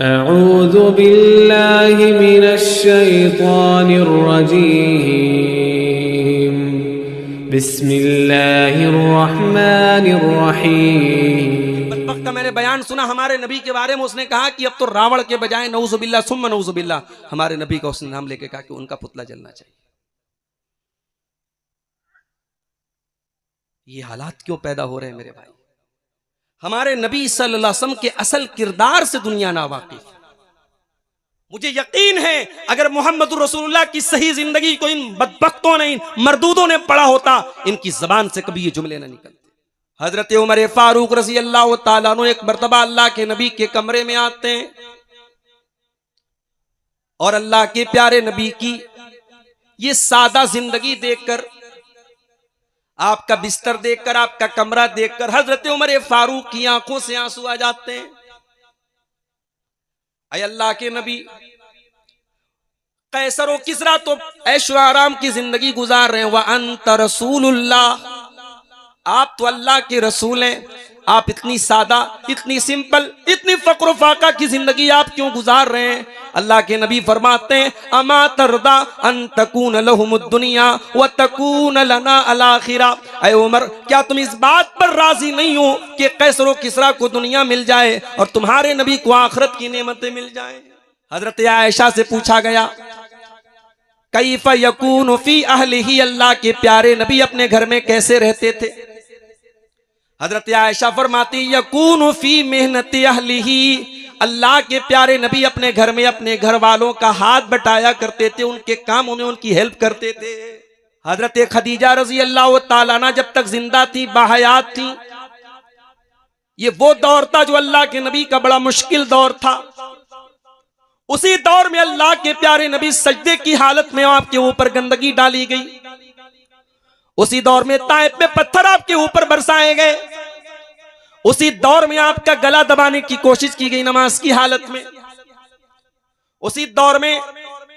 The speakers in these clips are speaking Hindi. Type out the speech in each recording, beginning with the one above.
अऊज़ु बिल्लाहि मिनश शैतानिर रजीम बिस्मिल्लाहिर रहमानिर रहीम। बदबख्त का मैंने बयान सुना हमारे नबी के बारे में, उसने कहा कि अब तो रावण के बजाय नऊजुबिल्लाह सुम्मा नऊजुबिल्लाह हमारे नबी का उसने नाम लेके कहा कि उनका पुतला जलना चाहिए। ये हालात क्यों पैदा हो रहे हैं मेरे भाई? हमारे नबी सल्लल्लाहु अलैहि वसल्लम के असल किरदार से दुनिया ना वाकिफ। मुझे यकीन है अगर मोहम्मद रसूलुल्लाह की सही जिंदगी को इन बदबख्तों ने, इन मरदूदों ने पढ़ा होता, इनकी जबान से कभी ये जुमले ना निकलते। हजरत उमर फारूक रज़ी अल्लाह ताला अन्हु एक मर्तबा अल्लाह के नबी के कमरे में आते हैं और अल्लाह के प्यारे नबी की ये सादा जिंदगी देखकर, आपका बिस्तर देखकर, आपका कमरा देखकर हजरत उमर फारूक की आंखों से आंसू आ जाते हैं। अय अल्लाह के नबी, कैसर और किसरा तो ऐशो आराम की जिंदगी गुजार रहे हैं, व अंत रसूलुल्लाह, आप तो अल्लाह के रसूल हैं, आप इतनी सादा, इतनी सिंपल, इतनी फक्र फाका की जिंदगी आप क्यों गुजार रहे हैं? अल्लाह के नबी फरमाते हैं, अमा तरदा अन तकून लहुमुद दुनिया व तकून लना अल आखिरा। ऐ उमर, क्या तुम इस बात पर राजी नहीं हो कि कैसर और किसरा को दुनिया मिल जाए और तुम्हारे नबी को आखिरत की नेमतें मिल जाए? हजरत आयशा से पूछा गया, कैफ यकून फी अहलिही, अल्लाह के प्यारे नबी अपने घर में कैसे रहते थे? हजरत आयशा फरमाती, यकून फी मेहनती अहलिही, अल्लाह के प्यारे नबी अपने घर में अपने घर वालों का हाथ बटाया करते थे, उनके कामों में उनकी हेल्प करते थे। हजरत खदीजा रजी अल्लाह ताला अन्हा जब तक जिंदा थी, बाहयात थी, ये वो दौर था जो अल्लाह के नबी का बड़ा मुश्किल दौर था। उसी दौर में अल्लाह के प्यारे नबी सजदे की हालत में आपके ऊपर गंदगी डाली गई। उसी दौर में ताइफ में पत्थर आपके ऊपर बरसाए गए। उसी दौर में आपका गला दबाने की कोशिश की गई नमाज की हालत में। उसी दौर में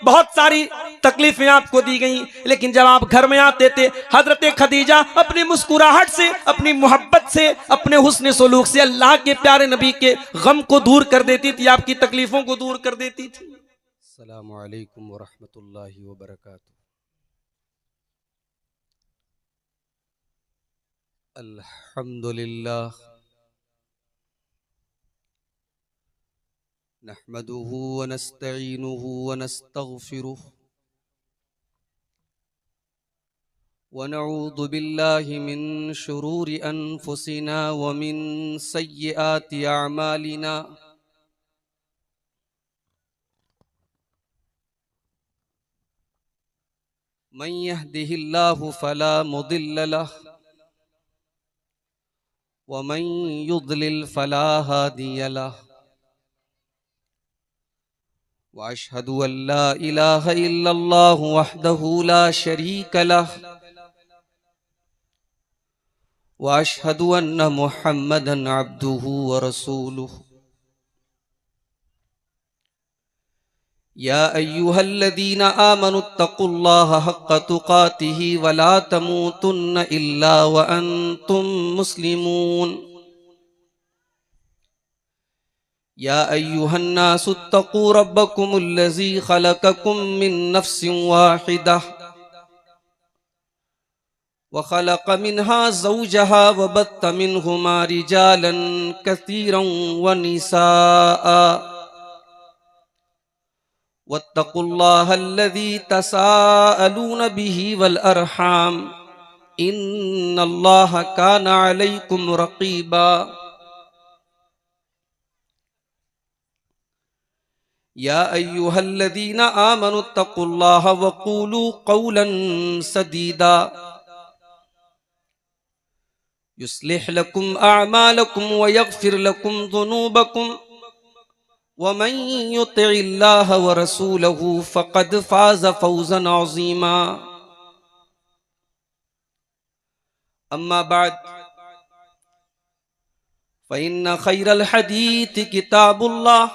बहुत सारी तकलीफें आपको दी गई, लेकिन जब आप घर में आते थे, हजरत खदीजा अपनी मुस्कुराहट से, अपनी मोहब्बत से, अपने हुस्न सलूक से अल्लाह के प्यारे नबी के गम को दूर कर देती थी, आपकी तकलीफों को दूर कर देती थी। अस्सलामु अलैकुम व रहमतुल्लाहि व बरकातुहू। अल्हम्दुलिल्लाह नहमदुहु व नस्तईनुहु व नस्तगफिरुहु व नऊज़ु बिल्लाहि मिन शुरूरि अनफुसिना व मिन सय्यिआति अअमालिना। मन यहदिहिल्लाहु फला मुदिल्ल लहु व मन युद्लिल फला हादिय लहु व अशहदु अल्ला इलाहा इल्लल्लाहु वहदहु ला शरीक लहु व अशहदु अन्ना मुहम्मदन अब्दुहु व रसूलुहु। या अय्युहल्लज़ीना आमनुत्तक़ुल्लाहा हक़्क़ तुक़ातिही व ला तमूतुन्न इल्ला व अंतुम मुस्लिमून। या अय्युहन्नासुत्तक़ू रब्बकुमुल्लज़ी ख़लक़कुम मिन नफ़्सिन वाहिदा व ख़लक़ मिन्हा ज़ौजहा व बत्त मिन्हुमा रिजालन कसीरन व निसाअ वत्तक़ुल्लाहल्लज़ी तसाअलून बिही वल अरहाम इन्नल्लाहा काना अलैकुम रक़ीबा। या अय्युहल्लज़ीना आमनुत्तक़ुल्लाहा व क़ूलू क़ौलन सदीदा युस्लिह लकुम अअमालकुम व यग़फ़िर लकुम ज़ुनूबकुम वमन युतिइल्लाह व रसूलहु फ़क़द फ़ाज़ फ़ौज़न अज़ीमा। अम्मा बाद फ़इन्न ख़ैरल हदीथ किताबुल्लाह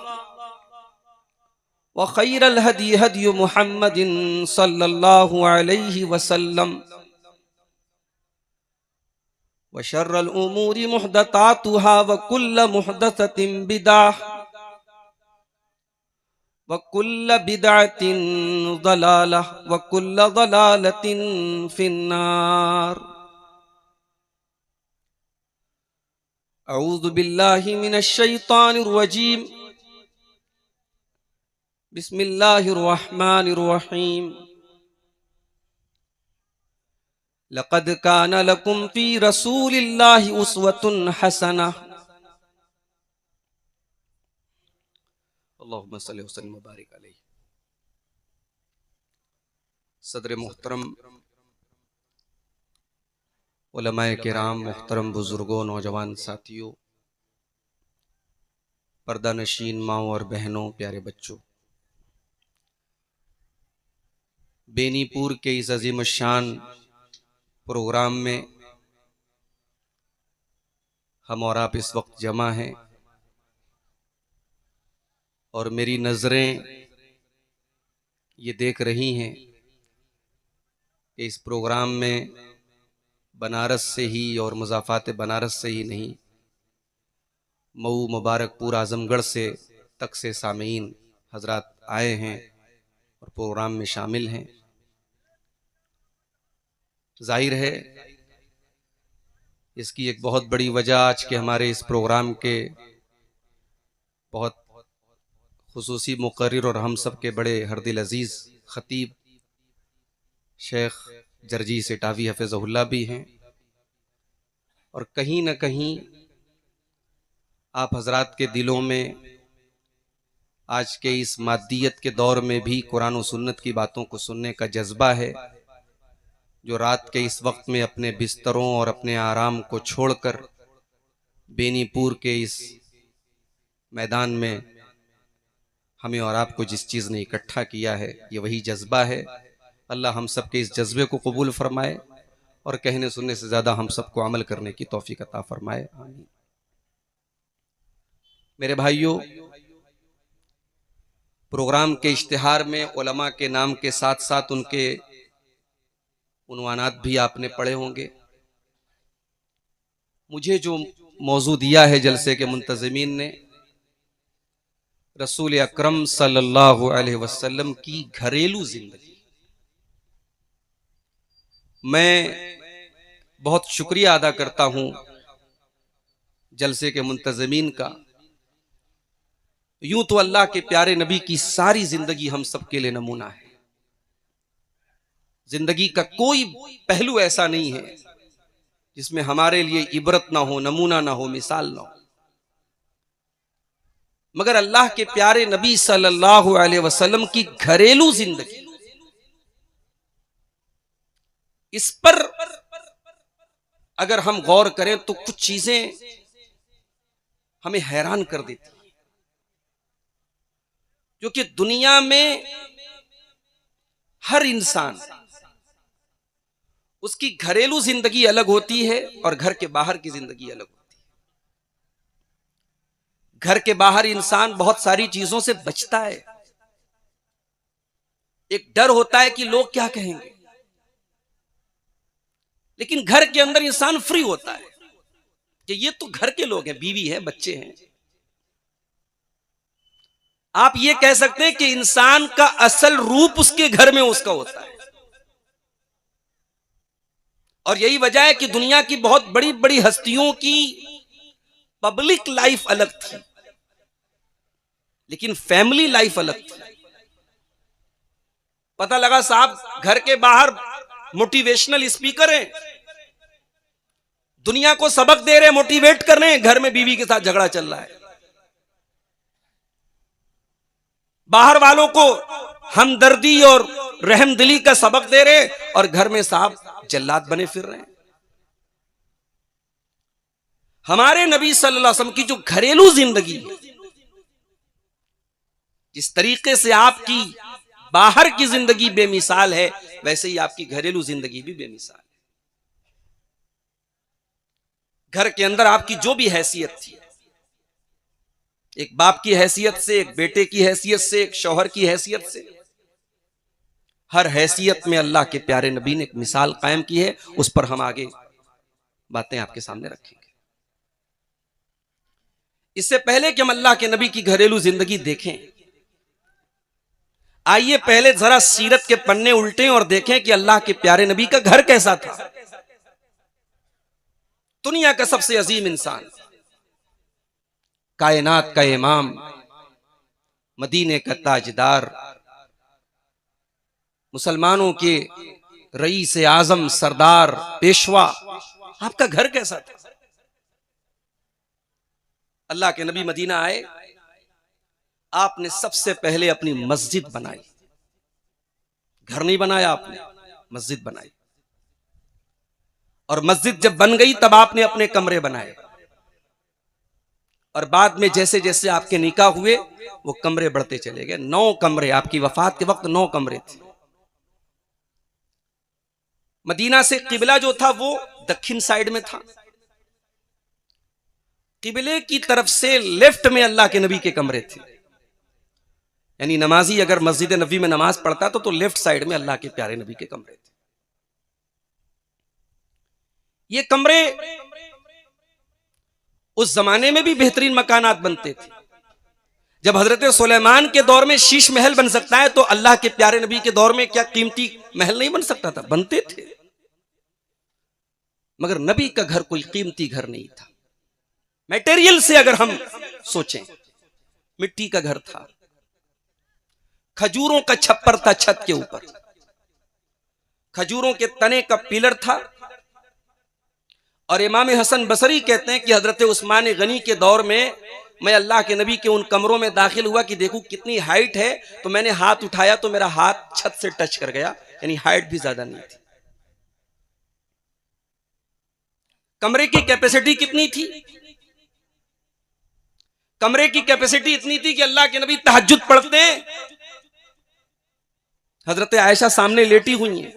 व ख़ैरल हदी हदी मुहम्मदिन सल्लल्लाहु अलैहि वसल्लम व शर्रल उमूरि मुहदसातुहा व कुल्ल मुहदसतिन बिदअह वकुल्ल बिदअतिन ज़लालह वकुल्ल ज़लालतिन फिन्नार। अऊज़ु बिल्लाहि मिनश शैतानिर रजीम। बिस्मिल्लाहिर रहमानिर रहीम। लक़द कान लकुम फ़ी रसूलिल्लाहि उस्वतुन हसनह। अल्लाहुम्मा सल्लि व सल्लिम व बारिक अलैहि। सदर मुहतरम, उलमाए किराम, मुहतरम बुजुर्गों, नौजवान साथियों, पर्दा नशीन माओ और बहनों, प्यारे बच्चों, बेनीपुर के इस अजीम शान प्रोग्राम में हम और आप इस वक्त जमा हैं और मेरी नज़रें ये देख रही हैं कि इस प्रोग्राम में बनारस से ही और मुज़ाफ़ात बनारस से ही नहीं, मऊ, मुबारकपुर, आज़मगढ़ से तक से सामीन हजरात आए हैं और प्रोग्राम में शामिल हैं। जाहिर है इसकी एक बहुत बड़ी वजह आज के हमारे इस प्रोग्राम के बहुत खुसूसी मुक़र्रिर और हम सब के बड़े हरदिल अजीज़ ख़तीब शेख जरजीस इटावी हफ़िज़हुल्लाह भी हैं, और कहीं न कहीं आप हजरात के दिलों में आज के इस मादियत के दौर में भी कुरान और सुन्नत की बातों को सुनने का जज्बा है, जो रात के इस वक्त में अपने बिस्तरों और अपने आराम को छोड़कर बेनीपुर के इस मैदान में हमें और आपको जिस चीज़ ने इकट्ठा किया है, ये वही जज्बा है। अल्लाह हम सब के इस जज्बे को कबूल फरमाए और कहने सुनने से ज़्यादा हम सबको अमल करने की तौफीक अता फरमाए, आमीन। मेरे भाइयों, प्रोग्राम के इश्तिहार में उलमा के नाम के साथ साथ उनके उन्वानात भी आपने पढ़े होंगे। मुझे जो मौजू दिया है जलसे के मुंतज़मीन ने, रसूल अकरम सल्लल्लाहु अलैहि वसल्लम की घरेलू जिंदगी। मैं बहुत शुक्रिया अदा करता हूं जलसे के मुंतज़मीन का। यूं तो अल्लाह के प्यारे नबी की सारी जिंदगी हम सब के लिए नमूना है। जिंदगी का कोई पहलू ऐसा नहीं है जिसमें हमारे लिए इबरत ना हो, नमूना ना हो, मिसाल ना हो। मगर अल्लाह के प्यारे नबी सल्लल्लाहु अलैहि वसल्लम की घरेलू जिंदगी, इस पर अगर हम गौर करें तो कुछ चीजें हमें हैरान कर देती हैं, जो कि दुनिया में हर इंसान, उसकी घरेलू जिंदगी अलग होती है और घर के बाहर की जिंदगी अलग होती है। घर के बाहर इंसान बहुत सारी चीजों से बचता है। एक डर होता है कि लोग क्या कहेंगे, लेकिन घर के अंदर इंसान फ्री होता है कि ये तो घर के लोग हैं, बीवी है, बच्चे हैं। आप ये कह सकते हैं कि इंसान का असल रूप उसके घर में उसका होता है। और यही वजह है कि दुनिया की बहुत बड़ी बड़ी हस्तियों की पब्लिक लाइफ अलग थी, लेकिन फैमिली लाइफ अलग थी। पता लगा साहब घर के बाहर मोटिवेशनल स्पीकर हैं, दुनिया को सबक दे रहे हैं, मोटिवेट कर रहे हैं, घर में बीवी के साथ झगड़ा चल रहा है। बाहर वालों को हमदर्दी और रहमदिली का सबक दे रहे हैं और घर में साहब जल्लाद बने फिर रहे हैं। हमारे नबी सल्लल्लाहु अलैहि वसल्लम की जो घरेलू जिंदगी है, जिस तरीके से आपकी बाहर की जिंदगी बेमिसाल है, वैसे ही आपकी घरेलू जिंदगी भी बेमिसाल है। घर के अंदर आपकी जो भी हैसियत थी, एक बाप की हैसियत से, एक बेटे की हैसियत से, एक शौहर की हैसियत से, हर हैसियत में अल्लाह के प्यारे नबी ने एक मिसाल कायम की है। उस पर हम आगे बातें आपके सामने रखेंगे। इससे पहले कि हम अल्लाह के नबी की घरेलू जिंदगी देखें, आइए पहले जरा सीरत के पन्ने उल्टे और देखें कि अल्लाह के प्यारे नबी का घर कैसा था। दुनिया का सबसे अजीम इंसान, कायनात का इमाम, मदीने का ताजदार, मुसलमानों के रईस आजम, सरदार, पेशवा, आपका घर कैसा था? अल्लाह के नबी मदीना आए, आपने सबसे पहले अपनी मस्जिद बनाई। घर नहीं बनाया आपने, मस्जिद बनाई। और मस्जिद जब बन गई तब आपने अपने कमरे बनाए। और बाद में जैसे जैसे आपके निकाह हुए वो कमरे बढ़ते चले गए। 9 कमरे, आपकी वफात के वक्त 9 कमरे थे। मदीना से किबला जो था वो दक्षिण साइड में था। किबले की तरफ से लेफ्ट में अल्लाह के नबी के कमरे थे। यानी नमाजी अगर मस्जिद नबी में नमाज पढ़ता तो लेफ्ट साइड में अल्लाह के प्यारे नबी के कमरे थे। ये कमरे उस जमाने में भी बेहतरीन मकानात बनते थे। जब हजरत सुलेमान के दौर में शीश महल बन सकता है तो अल्लाह के प्यारे नबी के दौर में क्या कीमती महल नहीं बन सकता था? बनते थे। मगर नबी का घर कोई कीमती घर नहीं था। मटेरियल से अगर हम सोचें, मिट्टी का घर था, खजूरों का छप्पर था छत के ऊपर, खजूरों के तने का पिलर था। और इमाम हसन बसरी कहते हैं कि हजरत उस्मान गनी के दौर में मैं अल्लाह के नबी के उन कमरों में दाखिल हुआ कि देखूं कितनी हाइट है, तो मैंने हाथ उठाया तो मेरा हाथ छत से टच कर गया, यानी हाइट भी ज्यादा नहीं थी। कमरे की कैपेसिटी कितनी थी? कमरे की कैपेसिटी इतनी थी कि अल्लाह के नबी तहज्जुद पढ़ते हैं, हजरत आयशा सामने लेटी हुई हैं।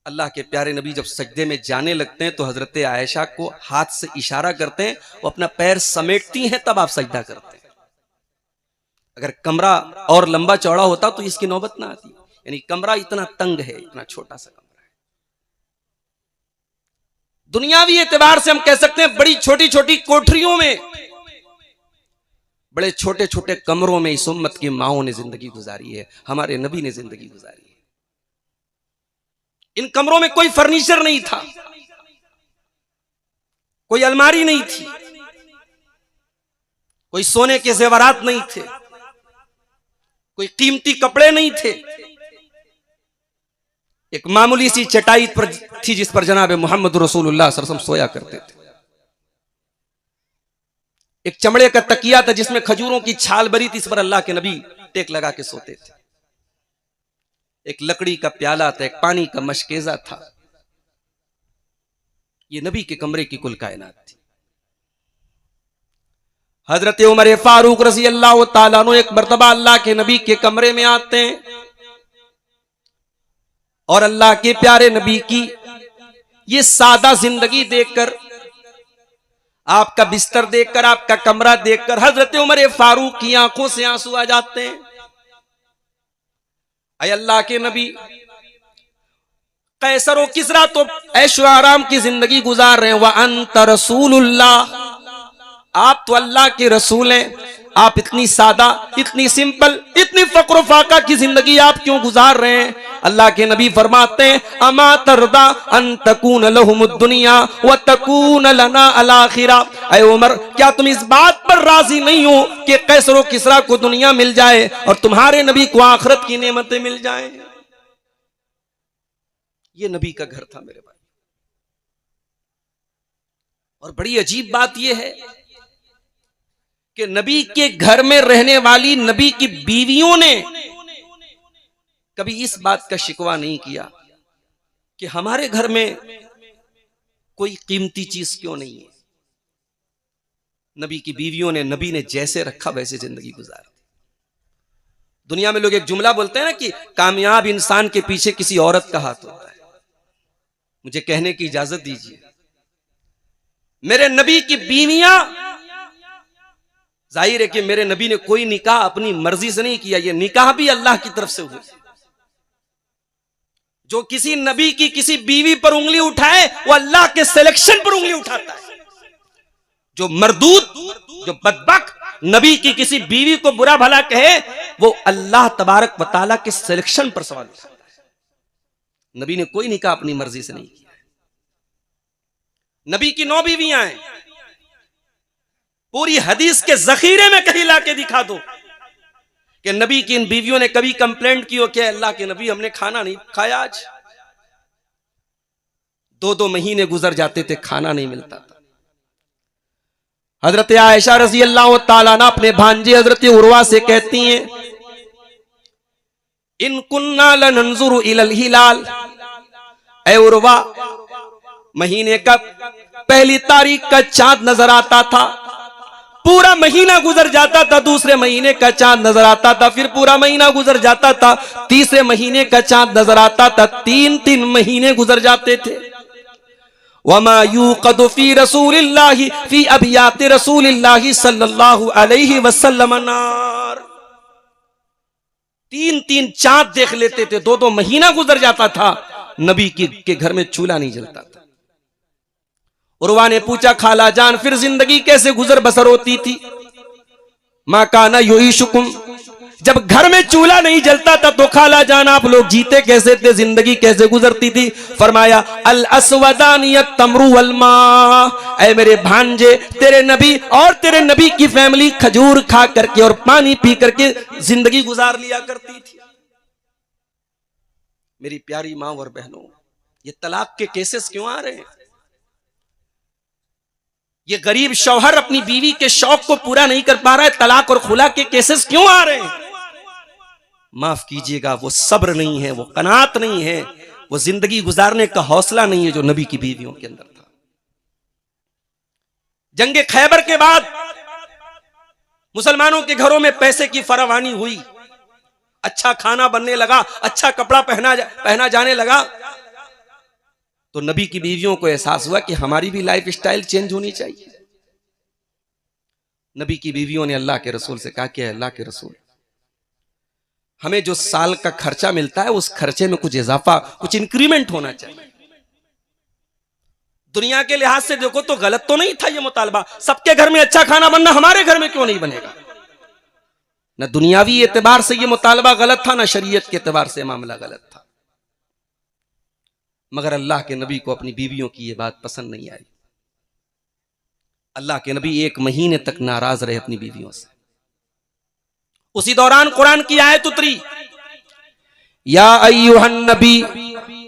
अल्लाह के प्यारे नबी जब सजदे में जाने लगते हैं तो हजरत आयशा को हाथ से इशारा करते हैं, वो अपना पैर समेटती हैं, तब आप सजदा करते हैं। अगर कमरा और लंबा चौड़ा होता तो इसकी नौबत ना आती। यानी कमरा इतना तंग है, इतना छोटा सा कमरा है। दुनियावी एतबार से हम कह सकते हैं बड़ी छोटी छोटी कोठरियों में, बड़े छोटे छोटे कमरों में इस उम्मत की माओं ने जिंदगी गुजारी है, हमारे नबी ने जिंदगी गुजारी है। इन कमरों में कोई फर्नीचर नहीं था, कोई अलमारी नहीं थी, कोई सोने के जेवरात नहीं थे, कोई कीमती कपड़े नहीं थे। एक मामूली सी चटाई पर थी जिस पर जनाब मोहम्मद रसूलुल्लाह सल्लल्लाहु अलैहि वसल्लम सोया करते थे। एक चमड़े का तकिया था जिसमें खजूरों की छाल भरी थी, इस पर अल्लाह के नबी टेक लगा के सोते थे। एक लकड़ी का प्याला था, एक पानी का मशकेजा था। ये नबी के कमरे की कुल कायनात थी। हजरत उमर फारूक रज़ी अल्लाह तआला अन्हु एक मर्तबा अल्लाह के नबी के कमरे में आते हैं और अल्लाह के प्यारे नबी की ये सादा जिंदगी देखकर, आपका बिस्तर देखकर, आपका कमरा देखकर हजरत उमर फारूक की आंखों से आंसू आ जाते हैं। अल्लाह के नबी, कैसर व किसरा तो ऐशो आराम की जिंदगी गुजार रहे हैं, व अंत रसूलुल्लाह, आप तो अल्लाह के रसूल हैं। आप इतनी सादा, इतनी सिंपल, इतनी फक्र फाका की जिंदगी आप क्यों गुजार रहे हैं? अल्लाह के नबी फरमाते हैं, अमा तरदा अन तकून लहुमुद दुनिया व तकून लना अल आखिरा। ऐ उमर, क्या तुम इस बात पर राजी नहीं हो कि कैसर व किसरा को दुनिया मिल जाए और तुम्हारे नबी को आखिरत की नेमतें मिल जाएं? ये नबी का घर था मेरे भाई। और बड़ी अजीब बात यह है कि नबी के घर में रहने वाली नबी की बीवियों ने कभी इस बात का शिकवा नहीं किया कि हमारे घर में कोई कीमती चीज क्यों नहीं है। नबी की बीवियों ने, नबी ने जैसे रखा वैसे जिंदगी गुजारी। दुनिया में लोग एक जुमला बोलते हैं ना कि कामयाब इंसान के पीछे किसी औरत का हाथ होता है। मुझे कहने की इजाजत दीजिए, मेरे नबी की बीवियां, जाहिर है कि मेरे नबी ने कोई निकाह अपनी मर्जी से नहीं किया, ये निकाह भी अल्लाह की तरफ से हुआ। जो किसी नबी की किसी बीवी पर उंगली उठाए वो अल्लाह के सिलेक्शन पर उंगली उठाता है। जो मरदूद, जो बदबख्त, नबी की किसी बीवी को बुरा भला कहे, वो अल्लाह तबारक व तआला के सिलेक्शन पर सवाल उठाता है। नबी ने कोई निकाह अपनी मर्जी से नहीं किया। नबी की 9 बीवियां हैं। पूरी हदीस के जखीरे में कहीं लाके दिखा दो कि नबी की इन बीवियों ने कभी कंप्लेंट की हो कि अल्लाह के नबी हमने खाना नहीं खाया आज। 2-2 महीने गुजर जाते थे, खाना नहीं मिलता था। हजरत आयशा रजी अल्लाह ताला ना अपने भांजे हजरत उर्वा से कहती हैं, इन कुन्ना लनंजुरु इलल हिलाल, ऐ उर्वा, महीने का पहली तारीख का चांद नजर आता था, पूरा महीना गुजर जाता था, दूसरे महीने का चांद नजर आता था, फिर पूरा महीना गुजर जाता था, तीसरे महीने का चांद नजर आता था, 3-3 महीने गुजर जाते थे। वमा यूक़दु फी रसूलिल्लाहि फी अबियाति रसूलिल्लाहि सल्लल्लाहु अलैहि वसल्लम नार। 3-3 चांद देख लेते थे, 2-2 महीना गुजर जाता था, नबी के घर में चूल्हा नहीं जलता था। उर्वा ने पूछा, खाला जान फिर जिंदगी कैसे गुजर बसर होती थी? मा काना युईशुकुम, जब घर में चूल्हा नहीं जलता था तो खाला जान आप लोग जीते कैसे थे, जिंदगी कैसे गुजरती थी? फरमाया, अल अस्वदानियत तमरु वल मा, ऐ मेरे भांजे, तेरे नबी और तेरे नबी की फैमिली खजूर खा करके और पानी पी करके जिंदगी गुजार लिया करती थी। मेरी प्यारी मां और बहनों, ये तलाक के केसेस क्यों आ रहे हैं? ये गरीब शौहर अपनी बीवी के शौक को पूरा नहीं कर पा रहा है, तलाक और खुला के केसेस क्यों आ रहे हैं? माफ कीजिएगा, वो सब्र नहीं है, वो कनात नहीं है, वो जिंदगी गुजारने का हौसला नहीं है जो नबी की बीवियों के अंदर था। जंगे खैबर के बाद मुसलमानों के घरों में पैसे की फरावानी हुई, अच्छा खाना बनने लगा, अच्छा कपड़ा पहना जाने लगा, तो नबी की बीवियों को एहसास हुआ कि हमारी भी लाइफ स्टाइल चेंज होनी चाहिए। नबी की बीवियों ने अल्लाह के रसूल से कहा कि अल्लाह के रसूल, हमें जो साल का खर्चा मिलता है उस खर्चे में कुछ इजाफा, कुछ इंक्रीमेंट होना चाहिए। दुनिया के लिहाज से देखो तो गलत तो नहीं था ये मुतालबा, सबके घर में अच्छा खाना बनना, हमारे घर में क्यों नहीं बनेगा? न दुनियावी एतबार से ये मुतालबा गलत था, न शरीयत के एतबार से मामला गलत था। मगर अल्लाह के नबी को अपनी बीवियों की ये बात पसंद नहीं आई। अल्लाह के नबी 1 महीने तक नाराज रहे अपनी बीवियों से। उसी दौरान कुरान की आयत उतरी, या अय्युहन नबी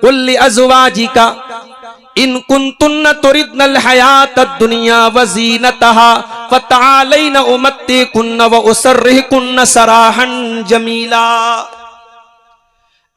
कुल लिअज़वाजिका इन कुंतुन्न तुरिदनल हयातद दुनिया व ज़ीनतहा फतआलैन उमत्तिकुन्न व उसर्रिहुकुन्न सराहन जमीला।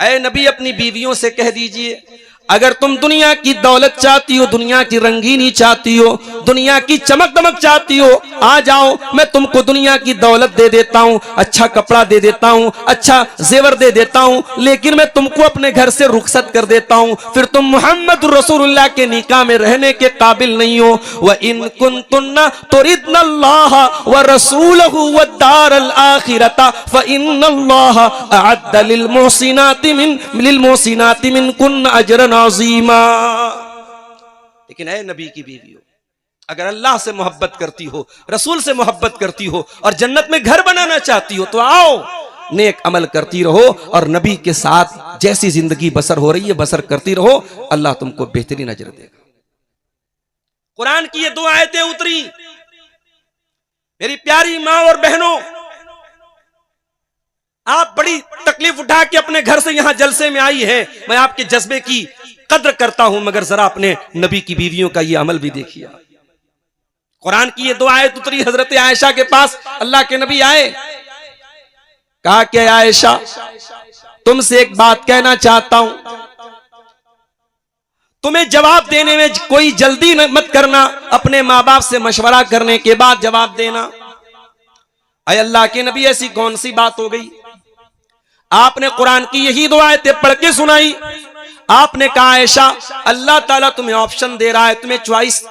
ऐ नबी, अपनी बीवियों से कह दीजिए, अगर तुम दुनिया की दौलत चाहती हो, दुनिया की रंगीनी चाहती हो, दुनिया की चमक दमक चाहती हो, आ जाओ, मैं तुमको दुनिया की दौलत दे देता हूँ, अच्छा कपड़ा दे देता हूँ, अच्छा जेवर दे देता हूँ, लेकिन मैं तुमको अपने घर से रुखसत कर देता हूँ, फिर तुम मोहम्मद रसूलुल्लाह के निकाह में रहने के काबिल नहीं हो। व इन कुंतुन्ना तुरिदनल्लाह व रसूलहु व दारल आखिरता फ इन्नल्लाह अअद्द लिल मुहसिनाति मिनकुन्न अजरन अज़ीमा। लेकिन ऐ नबी की बीवियों, अगर अल्लाह से मोहब्बत करती हो, रसूल से मोहब्बत करती हो और जन्नत में घर बनाना चाहती हो तो आओ, नेक अमल करती रहो और नबी के साथ जैसी जिंदगी बसर हो रही है बसर करती रहो, अल्लाह तुमको बेहतरीन अजर देगा। कुरान की ये 2 आयतें उतरी। मेरी प्यारी मां और बहनों, आप बड़ी तकलीफ उठा के अपने घर से यहां जलसे में आई है, मैं आपके जज्बे की कद्र करता हूं, मगर जरा अपने नबी की बीवियों का ये अमल भी देखिए। कुरान की ये 2 आयत उतरी, हजरत आयशा के पास अल्लाह के नबी आए, कहा कि आयशा, तुमसे एक बात कहना चाहता हूं, तुम्हें जवाब देने में कोई जल्दी मत करना, अपने माँ बाप से मशवरा करने के बाद जवाब देना। अय अल्लाह के नबी, ऐसी कौन सी बात हो गई? आपने कुरान की यही 2 आयतें पढ़ के सुनाई। आपने कहा, आयशा, अल्लाह ताला तुम्हें ऑप्शन दे रहा है, तुम्हें चॉइस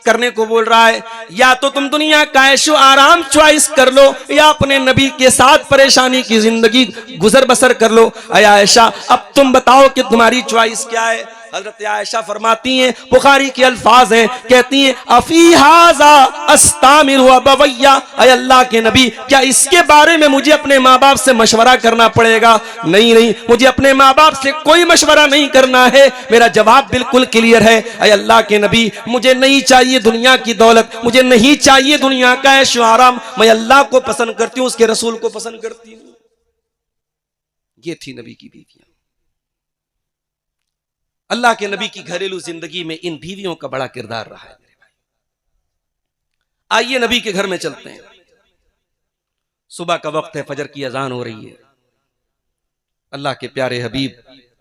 करने को बोल रहा है, या तो तुम दुनिया का ऐशो आराम चॉइस कर लो या अपने नबी के साथ परेशानी की जिंदगी गुजर बसर कर लो। अय आयशा, अब तुम बताओ कि तुम्हारी चॉइस क्या है? हजरत आयशा फरमाती हैं, बुखारी के अल्फाज हैं, कहती हैं अफी हाजा अस्तामिर व बवैया, अय अल्लाह के नबी क्या इसके बारे में मुझे अपने माँ बाप से मशवरा करना पड़ेगा? नहीं नहीं, मुझे अपने माँ बाप से कोई मशवरा नहीं करना है, मेरा जवाब बिल्कुल क्लियर है। अय अल्लाह के नबी मुझे नहीं चाहिए दुनिया की दौलत, मुझे नहीं चाहिए दुनिया का ऐशो आराम, मैं अल्लाह को पसंद करती हूँ, उसके रसूल को पसंद करती हूँ। ये थी नबी की बीवियां। अल्लाह के नबी की घरेलू जिंदगी में इन बीवियों का बड़ा किरदार रहा है। आइए नबी के घर में चलते हैं। सुबह का वक्त है, फजर की अजान हो रही है। अल्लाह के प्यारे हबीब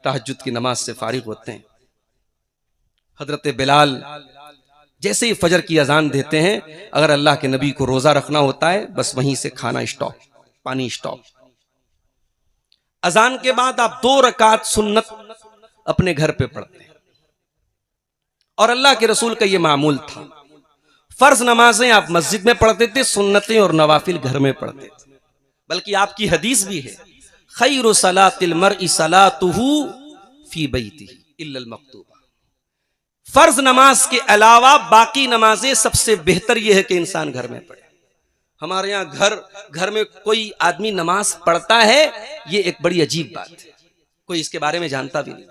तहज्जुद की नमाज से फारिग होते हैं। हजरत बिलाल जैसे ही फजर की अजान देते हैं, अगर अल्लाह के नबी को रोजा रखना होता है, बस वहीं से खाना स्टॉप, पानी स्टॉप। अजान के बाद आप 2 रकात सुन्नत अपने घर पे पढ़ते हैं, और अल्लाह के रसूल का यह मामूल था। फर्ज नमाजें आप मस्जिद में पढ़ते थे, सुन्नतें और नवाफिल घर में पढ़ते थे। बल्कि आपकी हदीस भी है, खैरु सलातिल मर्इ सलातुहु फी बैतिही इल्लल मक्तूबा। फर्ज नमाज के अलावा बाकी नमाजें सबसे बेहतर यह है कि इंसान घर में पढ़े। हमारे यहाँ घर में कोई आदमी नमाज पढ़ता है, ये एक बड़ी अजीब बात है, कोई इसके बारे में जानता भी नहीं।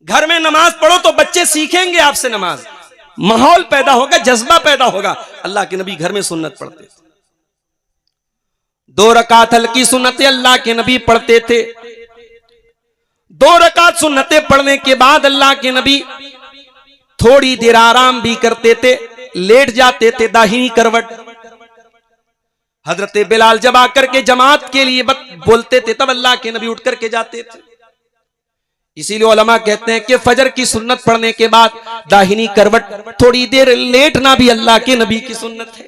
घर में नमाज पढ़ो तो बच्चे सीखेंगे आपसे नमाज, माहौल पैदा होगा, जज्बा पैदा होगा। अल्लाह के नबी घर में सुन्नत पढ़ते थे। 2 रकात हल्की सुन्नतें अल्लाह के नबी पढ़ते थे। 2 रकात सुन्नतें पढ़ने के बाद अल्लाह के नबी थोड़ी देर आराम भी करते थे, लेट जाते थे दाहिनी करवट। हजरत बिलाल जब आकर के जमात के लिए बोलते थे, तब अल्लाह के नबी उठ करके जाते थे। इसीलिए उलमा कहते हैं कि फजर की सुन्नत पढ़ने के बाद दाहिनी करवट थोड़ी देर लेटना भी अल्लाह के नबी की सुन्नत है।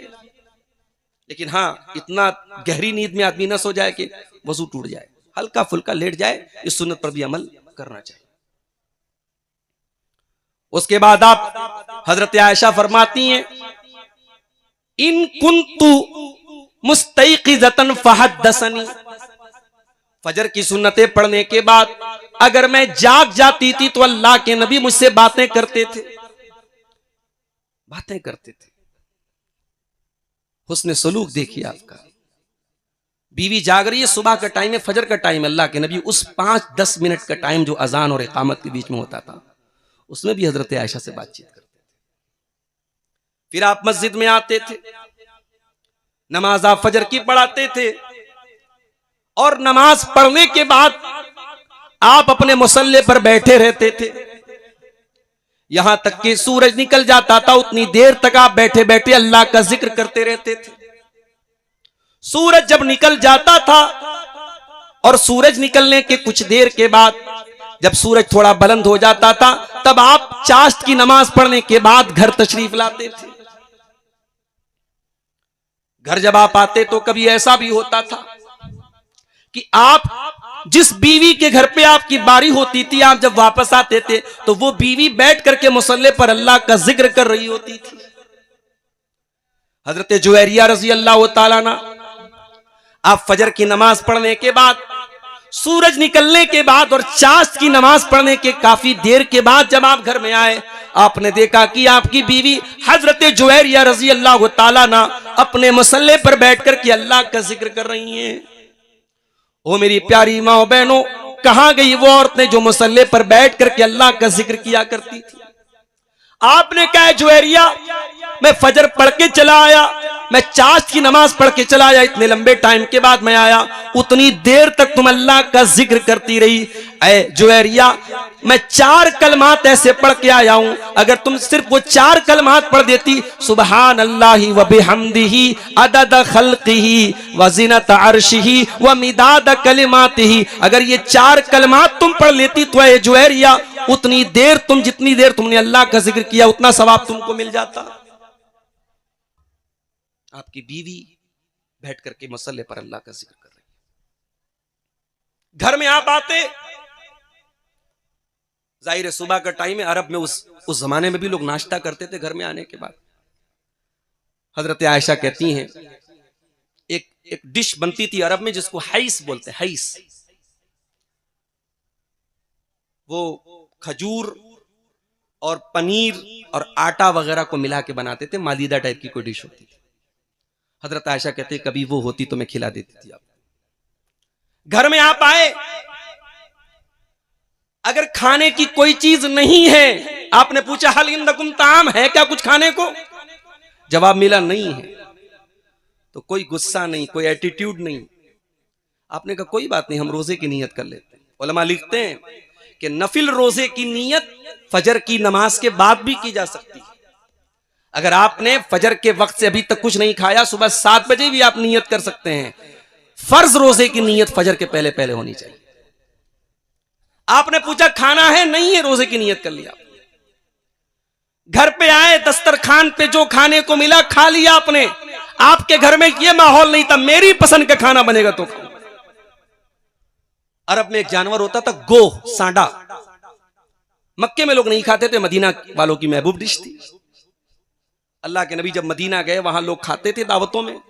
लेकिन हाँ, इतना गहरी नींद में आदमी न सो जाए कि वजू टूट जाए, हल्का फुल्का लेट जाए, इस सुन्नत पर भी अमल करना चाहिए। उसके बाद आप हजरत आयशा फरमाती हैं, इन कुन्तु मुस्तैक़िज़तन फहद्दसनी, फजर की सुन्नतें पढ़ने के बाद अगर मैं जाग जाती थी तो अल्लाह के नबी मुझसे बातें करते थे। हुस्न सलूक देखिए आपका। बीवी जाग रही है, सुबह का टाइम है, फजर का टाइम, अल्लाह के नबी उस 5-10 मिनट का टाइम जो अजान और इकामत के बीच में होता था, उसमें भी हजरत आयशा से बातचीत करते थे। फिर आप मस्जिद में आते थे, नमाज आप फजर की पढ़ाते थे, और नमाज पढ़ने के बाद आप अपने मुसल्ले पर बैठे रहते थे, यहां तक कि सूरज निकल जाता था। उतनी देर तक आप बैठे बैठे अल्लाह का जिक्र करते रहते थे। सूरज जब निकल जाता था और सूरज निकलने के कुछ देर के बाद जब सूरज थोड़ा बुलंद हो जाता था, तब आप चाश्त की नमाज पढ़ने के बाद घर तशरीफ लाते थे। घर जब आप आते तो कभी ऐसा भी होता था कि आप जिस बीवी के घर पे आपकी बारी होती थी, आप जब वापस आते थे तो वो बीवी बैठ करके मुसल्ले पर अल्लाह का जिक्र कर रही होती थी। हजरत जुवैरिया रजी अल्लाह ताला अन्हा, आप फजर की नमाज पढ़ने के बाद, सूरज निकलने के बाद और चाश्त की नमाज पढ़ने के काफी देर के बाद जब आप घर में आए, आपने देखा कि आपकी बीवी हजरत जुवैरिया रजी अल्लाह ताला अन्हा अपने मुसल्ले पर बैठ करके अल्लाह का जिक्र कर रही हैं। ओ मेरी प्यारी माँ बहनों, कहां गई वो औरतें जो मुसल्ले पर बैठ करके अल्लाह का जिक्र किया करती थी? आपने कहा जुवैरिया, मैं फजर पढ़ के चला आया, मैं चाश्त की नमाज पढ़ के चला आया, इतने लंबे टाइम के बाद मैं आया, उतनी देर तक तुम अल्लाह का जिक्र करती रही। ऐ जुवैरिया, मैं 4 कलमात ऐसे पढ़ के आया हूं, अगर तुम सिर्फ वो 4 कलमात पढ़ देती, सुबहान अल्लाहि व बिहम्दिही अदद खल्किही व ज़ीनत अर्शिही व मिदाद कलिमातिही, अगर ये 4 कलमात तुम पढ़ लेती तो ऐ जुवैरिया, उतनी देर जितनी देर तुमने अल्लाह का जिक्र किया, उतना सवाब तुमको मिल जाता। आपकी बीवी बैठ करके मसल्ले पर अल्लाह का जिक्र कर रही है। घर में आप आते, जाहिर है सुबह का टाइम है, अरब में उस जमाने में भी लोग नाश्ता करते थे घर में आने के बाद। हजरत आयशा कहती हैं, एक डिश बनती थी अरब में जिसको हैस बोलते हैं, हैस। वो खजूर और पनीर और आटा वगैरह को मिला के बनाते थे, मालीदा टाइप की कोई डिश होती थी। हजरत आयशा कहते कभी वो होती तो मैं खिला देती थी। आप घर में आप आए, अगर खाने की कोई चीज नहीं है, आपने पूछा हल इंदकुम ताम, है क्या कुछ खाने को? जवाब मिला नहीं है, तो कोई गुस्सा नहीं, कोई एटीट्यूड नहीं। आपने कहा कोई बात नहीं, हम रोजे की नीयत कर लेते हैं। उलमा लिखते हैं कि नफिल रोजे की नीयत फजर की नमाज के बाद भी की जा सकती है। अगर आपने फजर के वक्त से अभी तक कुछ नहीं खाया, सुबह 7 बजे भी आप नीयत कर सकते हैं। फर्ज रोजे की नीयत फजर के पहले पहले होनी चाहिए। आपने पूछा खाना है, नहीं है, रोजे की नीयत कर लिया। घर पे आए, दस्तरखान पे जो खाने को मिला खा लिया आपने। आपके घर में ये माहौल नहीं था मेरी पसंद का खाना बनेगा तो खाऊं। अरब में एक जानवर होता था गो, सांडा। मक्के में लोग नहीं खाते थे, मदीना वालों की महबूब डिश थी। अल्लाह के नबी जब मदीना गए, वहां लोग खाते थे दावतों में।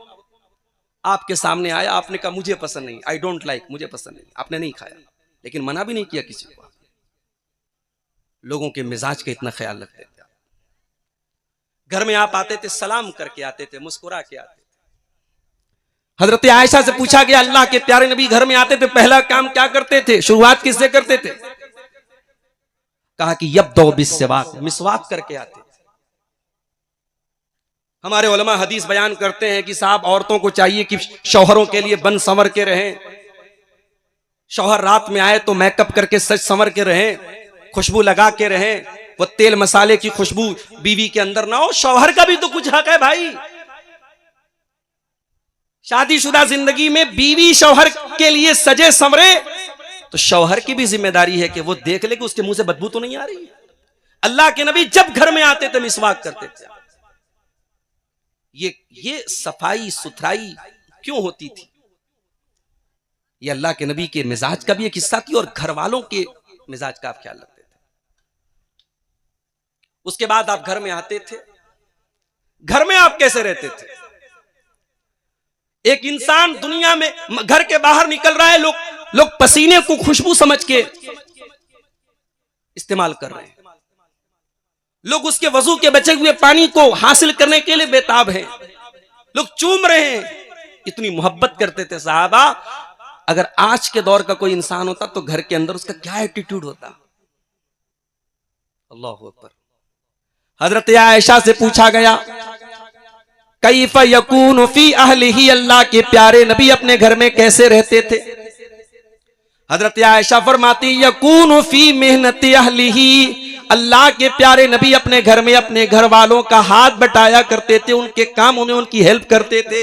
आपके सामने आया, आपने कहा मुझे पसंद नहीं, आई डोंट लाइक, मुझे पसंद नहीं। आपने नहीं खाया, लेकिन मना भी नहीं किया किसी को। लोगों के मिजाज का इतना ख्याल रखते थे। घर में आप आते थे, सलाम करके आते थे, मुस्कुरा के आते थे। हजरत आयशा से पूछा गया अल्लाह के प्यारे नबी घर में आते थे, पहला काम क्या करते थे, शुरुआत किससे करते थे? कहा कि यब्दो बिस्सिवाक, मिसवाक करके आते थे। हमारे उलमा हदीस बयान करते हैं कि साहब औरतों को चाहिए कि शौहरों के लिए बन संवर के रहें। शौहर रात में आए तो मेकअप करके सज संवर के रहें, खुशबू लगा के रहें। वो तेल मसाले की खुशबू बीवी के अंदर ना हो। शौहर का भी तो कुछ हक है भाई। शादीशुदा जिंदगी में बीवी शौहर के लिए सजे संवरे तो शौहर की भी जिम्मेदारी है कि वो देख ले कि उसके मुंह से बदबू तो नहीं आ रही। अल्लाह के नबी जब घर में आते थे मिसवाक करते थे। ये सफाई सुथराई क्यों होती थी? ये अल्लाह के नबी के मिजाज का भी एक हिस्सा थी और घर वालों के मिजाज का आप ख्याल रखते थे। उसके बाद आप घर में आते थे। घर में आप कैसे रहते थे? एक इंसान दुनिया में घर के बाहर निकल रहा है, लोग पसीने को खुशबू समझ के इस्तेमाल कर रहे हैं। लोग उसके वजू के बचे हुए पानी को हासिल करने के लिए बेताब हैं। लोग चूम रहे हैं। इतनी मोहब्बत करते थे साहबा। अगर आज के दौर का कोई इंसान होता तो घर के अंदर उसका क्या एटीट्यूड होता? अल्लाहू अकबर। हजरत आयशा से पूछा गया कैफ यकून फी अहलिही, अल्लाह के प्यारे नबी अपने घर में कैसे रहते थे? हजरत आयशा फरमाती यकून फी मेहनती अहलिही, अल्लाह के प्यारे नबी अपने घर में अपने घर वालों का हाथ बटाया करते थे, उनके कामों में उनकी हेल्प करते थे।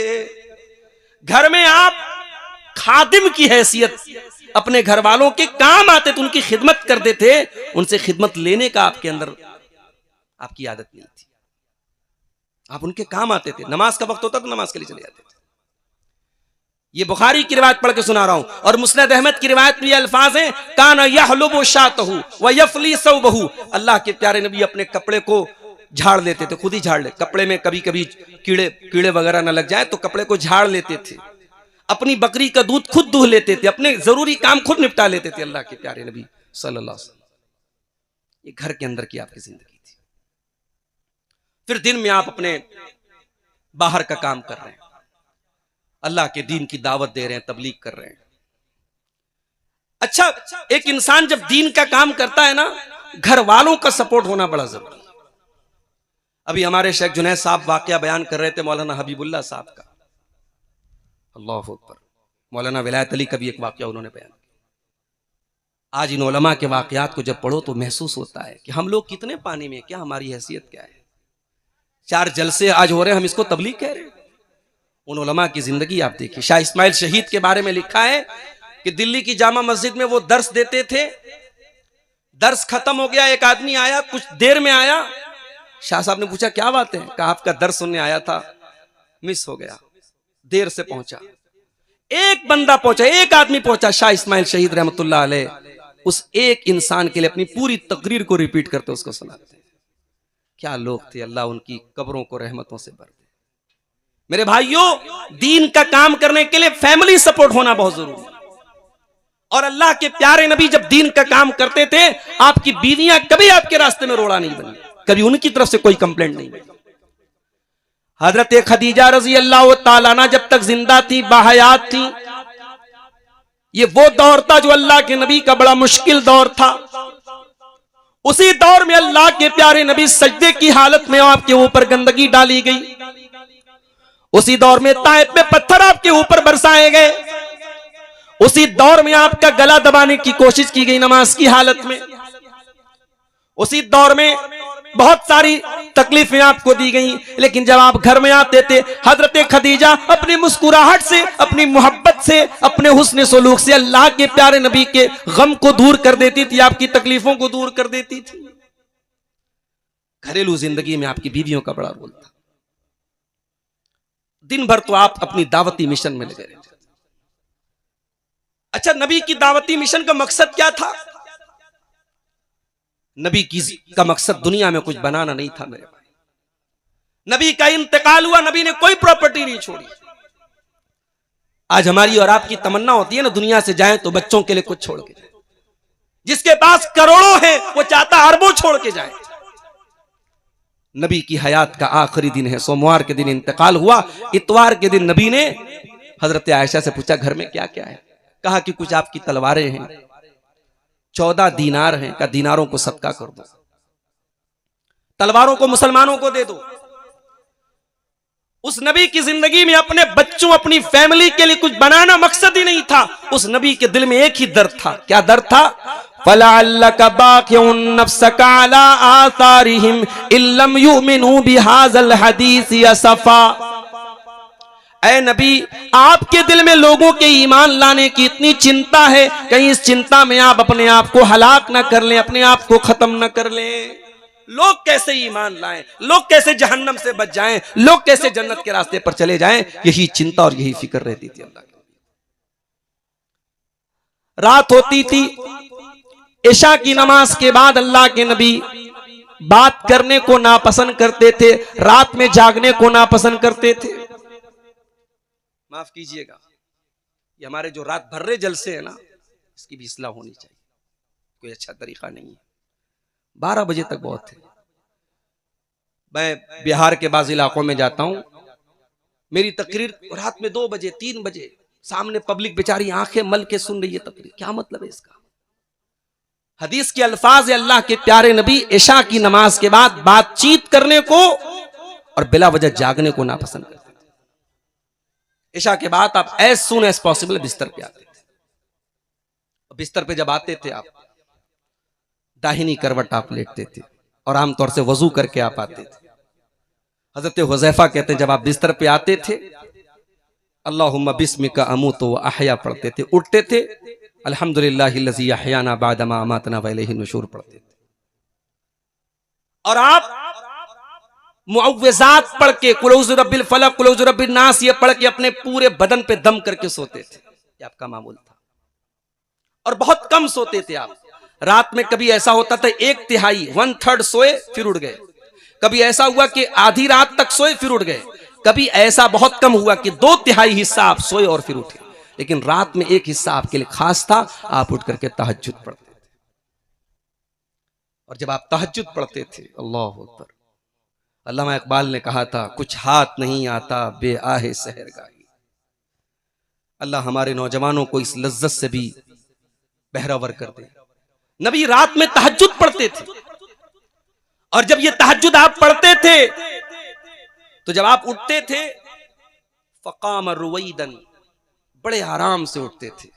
घर में आप खादिम की हैसियत अपने घर वालों के काम आते थे, उनकी खिदमत करते थे। उनसे खिदमत लेने का आपके अंदर आपकी आदत नहीं थी। आप उनके काम आते थे। नमाज का वक्त होता तो नमाज के लिए चले जाते थे। ये बुखारी की रिवायत पढ़ के सुना रहा हूं और मुस्नद अहमद की रिवायत में ये अल्फाज हैं काना यहलुबु शातहु व यफली सौबहु, अल्लाह के प्यारे नबी अपने कपड़े को झाड़ लेते थे, खुद ही झाड़ ले। कपड़े में कभी कभी कीड़े वगैरह ना लग जाए तो कपड़े को झाड़ लेते थे। अपनी बकरी का दूध खुद दूह लेते थे, अपने जरूरी काम खुद निपटा लेते थे अल्लाह के प्यारे नबी सल्लल्लाहु अलैहि वसल्लम। ये घर के अंदर की आपकी जिंदगी थी। फिर दिन में आप अपने बाहर का काम कर रहे हैं, अल्लाह के दीन की दावत दे रहे हैं, तबलीग कर रहे हैं। अच्छा, एक इंसान जब दीन का काम करता है ना, घर वालों का सपोर्ट होना बड़ा जरूरी है। अभी हमारे शेख जुनैद साहब वाकया बयान कर रहे थे मौलाना हबीबुल्लाह साहब का, अल्लाहु अकबर। मौलाना विलायत अली का भी एक वाकया उन्होंने बयान किया। आज इन उलमा के वाकयात को जब पढ़ो तो महसूस होता है कि हम लोग कितने पानी में, क्या हमारी हैसियत क्या है। 4 जलसे आज हो रहे हैं, हम इसको तबलीग कह रहे हैं। उन उलमा की जिंदगी आप देखिए। शाह इस्माइल शहीद के बारे में लिखा है कि दिल्ली की जामा मस्जिद में वो दर्स देते थे। दर्स खत्म हो गया, एक आदमी आया, कुछ देर में आया। शाह साहब ने पूछा क्या बात है? कहा आपका दर्स सुनने आया था, मिस हो गया, देर से पहुंचा। एक बंदा पहुंचा, एक आदमी पहुंचा। शाह इस्माइल शहीद रहमतुल्लाह अलैह उस एक इंसान के लिए अपनी पूरी तकरीर को रिपीट करते उसको सुनाते। क्या लोग थे, अल्लाह उनकी कब्रों को रहमतों से भर दे। मेरे भाइयों, दीन का काम करने के लिए फैमिली सपोर्ट होना बहुत जरूरी है। और अल्लाह के प्यारे नबी जब दीन का काम करते थे, आपकी बीवियां कभी आपके रास्ते में रोड़ा नहीं बनी, कभी उनकी तरफ से कोई कंप्लेंट नहीं बनी। हजरत खदीजा रजी अल्लाह ताला अन्हा जब तक जिंदा थी, बाहयात थी, ये वो दौर था जो अल्लाह के नबी का बड़ा मुश्किल दौर था। उसी दौर में अल्लाह के प्यारे नबी सजदे की हालत में आपके ऊपर गंदगी डाली गई। उसी दौर में ताइफ में पत्थर आपके ऊपर बरसाए गए। उसी दौर में आपका गला दबाने की कोशिश की गई नमाज की हालत में। उसी दौर में बहुत सारी तकलीफें आपको दी गई, लेकिन जब आप घर में आते थे, हजरत खदीजा अपनी मुस्कुराहट से, अपनी मोहब्बत से, अपने हुस्न सलूक से अल्लाह के प्यारे नबी के गम को दूर कर देती थी, आपकी तकलीफों को दूर कर देती थी। घरेलू जिंदगी में आपकी बीवियों का बड़ा रोल था। दिन भर तो आप अपनी दावती मिशन में लगे रहते। अच्छा, नबी की दावती मिशन का मकसद क्या था? नबी का मकसद दुनिया में कुछ बनाना नहीं था मेरे भाई। नबी का इंतकाल हुआ, नबी ने कोई प्रॉपर्टी नहीं छोड़ी। आज हमारी और आपकी तमन्ना होती है ना, दुनिया से जाएं तो बच्चों के लिए कुछ छोड़ के जाए। जिसके पास करोड़ों हैं वो चाहता अरबों छोड़ के जाए। नबी की हयात का आखिरी दिन है, सोमवार के दिन इंतकाल हुआ। इतवार के दिन नबी ने हजरत आयशा से पूछा घर में क्या क्या है? कहा कि कुछ आपकी तलवारें हैं, 14 दीनार हैं, का दीनारों को सदका कर दो, तलवारों को मुसलमानों को दे दो। उस नबी की जिंदगी में अपने बच्चों, अपनी फैमिली के लिए कुछ बनाना मकसद ही नहीं था। उस नबी के दिल में एक ही दर्द था। क्या दर्द था? फलअल्लका बाक़िउन नफ्सका अला आसारिहिम इल्लम युमिनू बिहाज़ल हदीस असफा। ऐ नबी, आपके दिल में लोगों के ईमान लाने की इतनी चिंता है, कहीं इस चिंता में आप अपने आप को हलाक न कर लें, अपने आप को खत्म न कर लें। लोग कैसे ईमान लाएं, लोग कैसे जहन्नम से बच जाएं, लोग कैसे जन्नत के रास्ते पर चले जाएं, यही चिंता और यही फिक्र रहती थी अल्लाह की। रात होती थी, इशा की नमाज के बाद अल्लाह के नबी बात करने को नापसंद करते थे, रात में जागने को नापसंद करते थे। माफ कीजिएगा, ये हमारे जो रात भर्रे जलसे है ना, इसकी भी इस्लाह होनी चाहिए। कोई अच्छा तरीका नहीं है। 12 बजे तक बहुत है। मैं बिहार के बाज़ इलाकों में जाता हूं, मेरी तकरीर रात में 2 बजे 3 बजे, सामने पब्लिक बेचारी आंखें मल के सुन रही है तकरीर। क्या मतलब है इसका? हदीस के अल्फाज है, अल्लाह के प्यारे नबी इशा की नमाज के बाद बातचीत करने को और बिला वजह जागने को नापसंद करते थे। इशा के बाद आप एज सून एज पॉसिबल बिस्तर पे आते थे। बिस्तर पे जब आते थे आप, दाहिनी करवट आप लेटते थे और आमतौर से वजू करके आप आते थे। हजरत हुज़ैफा कहते हैं जब आप बिस्तर पे आते थे, अल्लाहुम्मा बिस्मिका अमूतु व अहया पढ़ते थे, उठते थे अल्हम्दुलिल्लाहिल्लज़ी अहयाना बादमा अमातना व इलैहि नुशूर पढ़ते थे। और आप मुअव्विज़ात पढ़ के, कुल औज़ु बिरब्बिल फलक, कुल औज़ु बिरब्बिन नास, ये पढ़ के अपने पूरे बदन पे दम करके सोते थे। ये आपका मामूल था। और बहुत कम सोते थे आप। रात में कभी ऐसा होता था 1/3 1/3 सोए फिर उठ गए, कभी ऐसा हुआ कि आधी रात तक सोए फिर उठ गए, कभी ऐसा बहुत कम हुआ कि 2/3 हिस्सा आप सोए और फिर उठे। लेकिन रात में एक हिस्सा आपके लिए खास था, आप उठ करके तहज्जुद पढ़ते थे। और जब आप तहज्जुद पढ़ते थे, अल्लाहु अकबर, अल्लामा इकबाल ने कहा था, कुछ हाथ नहीं आता बे आहे सहरगाही। अल्लाह हमारे नौजवानों को इस लज्जत से भी बहरावर कर दे। नबी रात में तहज्जुद पढ़ते थे, और जब ये तहज्जुद आप पढ़ते थे तो जब आप उठते थे, फ़क़ाम रुवैदन, बड़े आराम से उठते थे।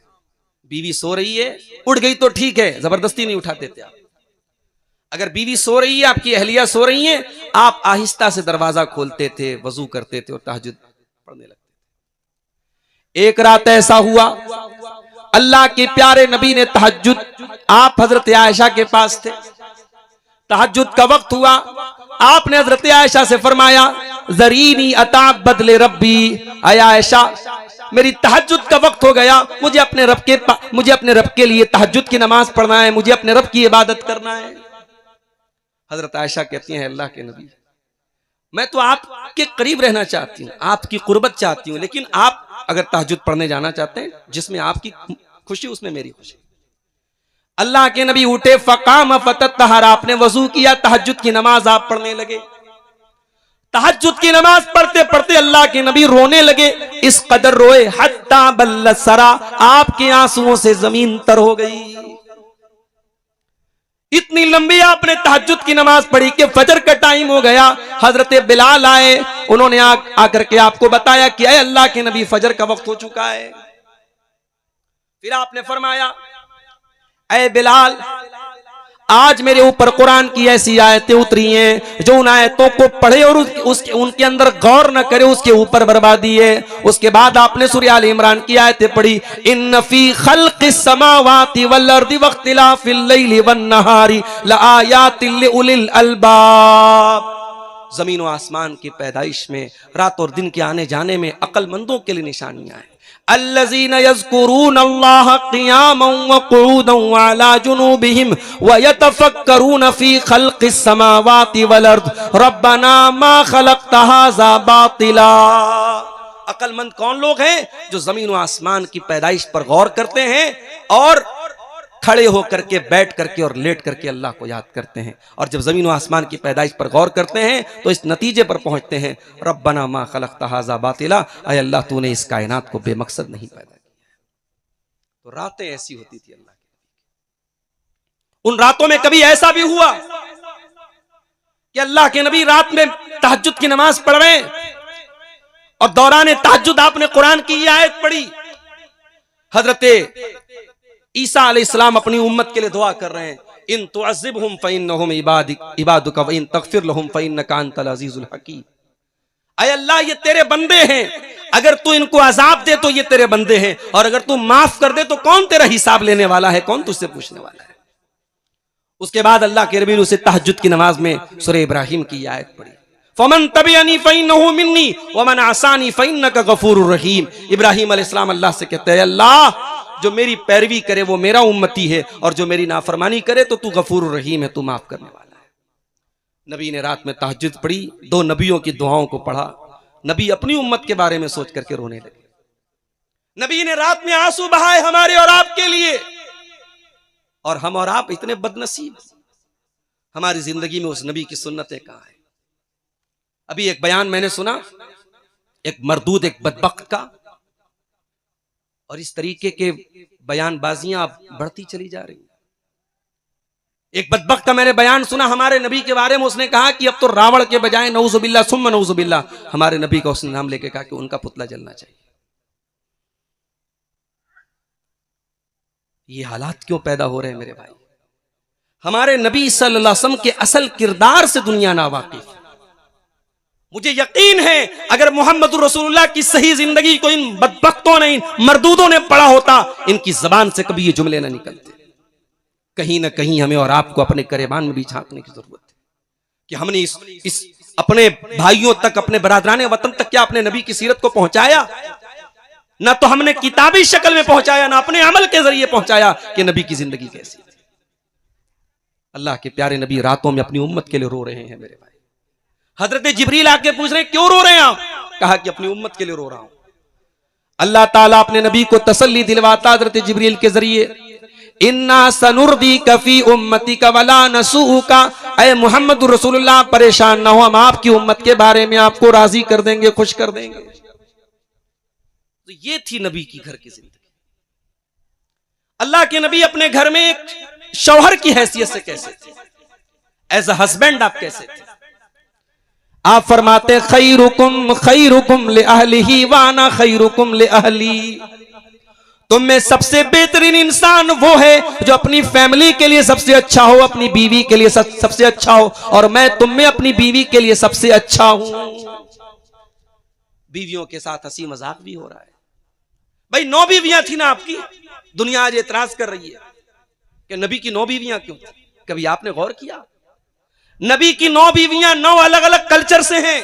बीवी सो रही है, उठ गई तो ठीक है, जबरदस्ती नहीं उठाते थे आप। अगर बीवी सो रही है, आपकी अहलिया सो रही है, आप आहिस्ता से दरवाजा खोलते थे, वजू करते थे और तहज्जुद पढ़ने लगते थे। एक रात ऐसा हुआ, अल्लाह के प्यारे नबी ने तहज्जुद, आप हजरत आयशा के पास थे, तहज्जुद का वक्त हुआ, आपने हजरत आयशा से फरमाया, ज़रीनी अता बदले रब्बी, आया आयशा मेरी तहज्जुद का वक्त हो गया, मुझे अपने रब के लिए तहज्जुद की नमाज पढ़ना है, मुझे अपने रब की इबादत करना है। हजरत आयशा कहती हैं, अल्लाह के नबी, मैं तो आपके करीब रहना चाहती हूँ, आपकी कुर्बत चाहती हूँ, लेकिन आप अगर तहज्जुद पढ़ने जाना चाहते हैं जिसमें आपकी खुशी उसमें मेरी खुशी। अल्लाह के नबी उठे, फकाम फततहरा, आपने वजू किया, तहज्जुद की नमाज आप पढ़ने लगे। तहज्जुद की नमाज पढ़ते पढ़ते अल्लाह के नबी रोने लगे, इस कदर रोए हत्ता बल्लत सरा, आपके आंसुओं से जमीन तर हो गई। इतनी लंबी आपने तहज्जुद की नमाज पढ़ी कि फजर का टाइम हो गया। हजरत बिलाल आए, उन्होंने आकर के आपको बताया कि अय अल्लाह के नबी फजर का वक्त हो चुका है। फिर आपने फरमाया, अय बिलाल, आज मेरे ऊपर कुरान की ऐसी आयतें उतरी हैं जो उन आयतों को पढ़े और उनके अंदर गौर न करे, उसके ऊपर बर्बादी है। उसके बाद आपने सूरह आल इमरान की आयतें पढ़ी, इन्न फी खल्क़िस समावाति वल अर्दि वख्तिलाफिल लैलि वन नहारी लआयातिल लिउलिल अलबाब। जमीन और आसमान की पैदाइश में, रात और दिन के आने जाने में अक्लमंदों के लिए निशानियां हैं। अल्लज़ीना यज़्कुरून अल्लाह क़ियामन व क़ुऊदन व अला जुनूबिहिम व यतफ़क्करून फ़ी ख़ल्क़िस समावाति वल अर्द रब्बना मा ख़लक़्त हाज़ा बातिला। अक्लमंद कौन लोग हैं? जो जमीन व आसमान की पैदाइश पर गौर करते हैं और खड़े होकर के, बैठ करके और लेट करके अल्लाह को याद करते हैं। और जब जमीन व आसमान की पैदाइश पर गौर करते हैं तो इस नतीजे पर पहुंचते हैं, रब्बना मा खलक़्त हाज़ा बातिला, अय अल्लाह तूने इस कायनात को बेमकसद नहीं पैदा किया। तो रातें ऐसी होती थी अल्लाह की। उन रातों में कभी ऐसा भी हुआ कि अल्लाह के नबी रात में तहज्जुद की नमाज पढ़ रहे हैं और दौरान तहज्जुद आपने कुरान की ये आयत पढ़ी। हजरत ईसा अलैहिस्सलाम अपनी उम्मत के लिए दुआ कर रहे हैं, इन तुअज़्ज़िबहुम फइन्नहुम इबादुका व इन तग़फ़िर लहुम फइन्नका अंतल अज़ीज़ुल हकीम। अय अल्लाह, ये तेरे बंदे हैं, अगर तू इनको अजाब दे तो ये तेरे बंदे हैं, और अगर तू माफ कर दे तो कौन तेरा हिसाब लेने वाला है, कौन तुझसे पूछने वाला है। उसके बाद अल्लाह के नबी ने उसे तहज्जुद की नमाज में सूरह इब्राहिम की आयत पढ़ी, फमन तबिअनी फइन्नहु मिन्नी व मन असानी फइन्नका गफूरुर रहीम। इब्राहिम अलैहिस्सलाम अल्लाह से कहते हैं, अल्लाह, जो मेरी पैरवी करे वो मेरा उम्मती है, और जो मेरी नाफरमानी करे तो तू गफूर रहीम है, तू माफ करने वाला है। नबी ने रात में तहज्जुद पढ़ी, दो नबियों की दुआओं को पढ़ा। नबी अपनी उम्मत के बारे में सोच करके रोने लगे। नबी ने रात में आंसू बहाए हमारे और आपके लिए। और हम और आप इतने बदनसीब, हमारी जिंदगी में उस नबी की सुन्नतें कहां है। अभी एक बयान मैंने सुना, एक मरदूद, एक बदबख्त का, और इस तरीके के बयानबाजियां अब बढ़ती चली जा रही हैं। एक बदबख्त का मैंने बयान सुना हमारे नबी के बारे में, उसने कहा कि अब तो रावण के बजाय नऊजुबिल्लाह सुम्मा नऊजुबिल्लाह, हमारे नबी का उसने नाम लेके कहा कि उनका पुतला जलना चाहिए। ये हालात क्यों पैदा हो रहे हैं मेरे भाई? हमारे नबी सल्लल्लाहु अलैहि वसल्लम के असल किरदार से दुनिया नावाकिफ। मुझे यकीन है अगर मोहम्मद रसूलुल्लाह की सही जिंदगी को इन बदबख्तों ने, इन मरदूदों ने पढ़ा होता, इनकी जबान से कभी ये जुमले ना निकलते। कहीं ना कहीं हमें और आपको अपने करेबान में भी झांकने की जरूरत है कि हमने इस अपने भाइयों तक, अपने बरादराने वतन तक क्या अपने नबी की सीरत को पहुंचाया? ना तो हमने किताबी शक्ल में पहुंचाया, ना अपने अमल के जरिए पहुंचाया कि नबी की जिंदगी कैसी थी। अल्लाह के प्यारे नबी रातों में अपनी उम्मत के लिए रो रहे हैं मेरे भाई। हजरत जिब्रील आके पूछ रहे, क्यों रो रहे हैं आप? कहा कि अपनी उम्मत के लिए रो रहा हूं। अल्लाह ताला अपने नबी को तसल्ली दिलवाता हजरत जिब्रील के जरिए, इन्ना सनुर्दीका फी उम्मतिका वला नसूका, ऐ मोहम्मद रसूलुल्लाह परेशान ना हो, हम आपकी उम्मत के बारे में आपको राजी कर देंगे, खुश कर देंगे। तो ये थी नबी की घर की जिंदगी। अल्लाह के नबी अपने घर में एक शौहर की हैसियत से कैसे थे, एज अ हस्बैंड आप कैसे थे? आप फरमाते, खैरुकुम ले अहलिही व अना खैरुकुम ले अहली। तुम में सबसे बेहतरीन इंसान वो है जो अपनी फैमिली के लिए सबसे अच्छा हो, अपनी बीवी के लिए सबसे अच्छा हो, और मैं तुम में अपनी बीवी के लिए सबसे अच्छा हूं। बीवियों के साथ हंसी मजाक भी हो रहा है। भाई 9 बीवियां थी ना आपकी, दुनिया आज एतराज कर रही है कि नबी की 9 बीवियां क्यों थी? कभी आपने गौर किया? नबी की 9 बीवियां 9 अलग अलग कल्चर से हैं।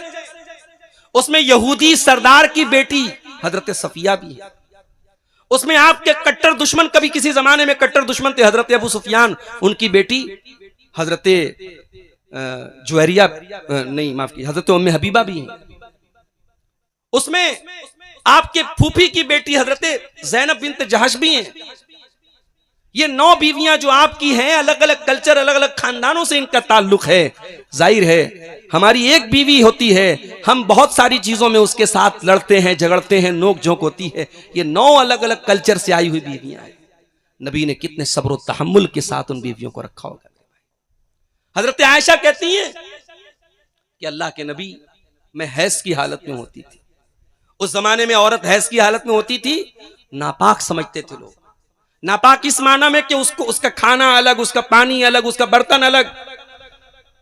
उसमें यहूदी सरदार की बेटी हजरत सफिया भी है। उसमें आपके कट्टर दुश्मन, कभी किसी जमाने में कट्टर दुश्मन थे हजरत अबू सुफियान, उनकी बेटी हजरत जुवैरिया, नहीं माफ की, हजरत उम्मे हबीबा भी है। उसमें आपके फूफी की बेटी हजरत ज़ैनब बिन्त जहश भी हैं। ये 9 बीवियां जो आपकी हैं, अलग अलग कल्चर, अलग अलग खानदानों से इनका ताल्लुक है। जाहिर है हमारी एक बीवी होती है, हम बहुत सारी चीजों में उसके साथ लड़ते हैं, झगड़ते हैं, नोक झोंक होती है। ये 9 अलग अलग कल्चर से आई हुई बीवियां हैं। नबी ने कितने सब्र और तहम्मुल के साथ उन बीवियों को रखा होगा। हजरत आयशा कहती हैं कि अल्लाह के नबी, मैं हैज की हालत में होती थी। उस जमाने में औरत हैज की हालत में होती थी, नापाक समझते थे लोग। नापाक इस माना में कि उसका खाना अलग, उसका पानी अलग, उसका बर्तन अलग।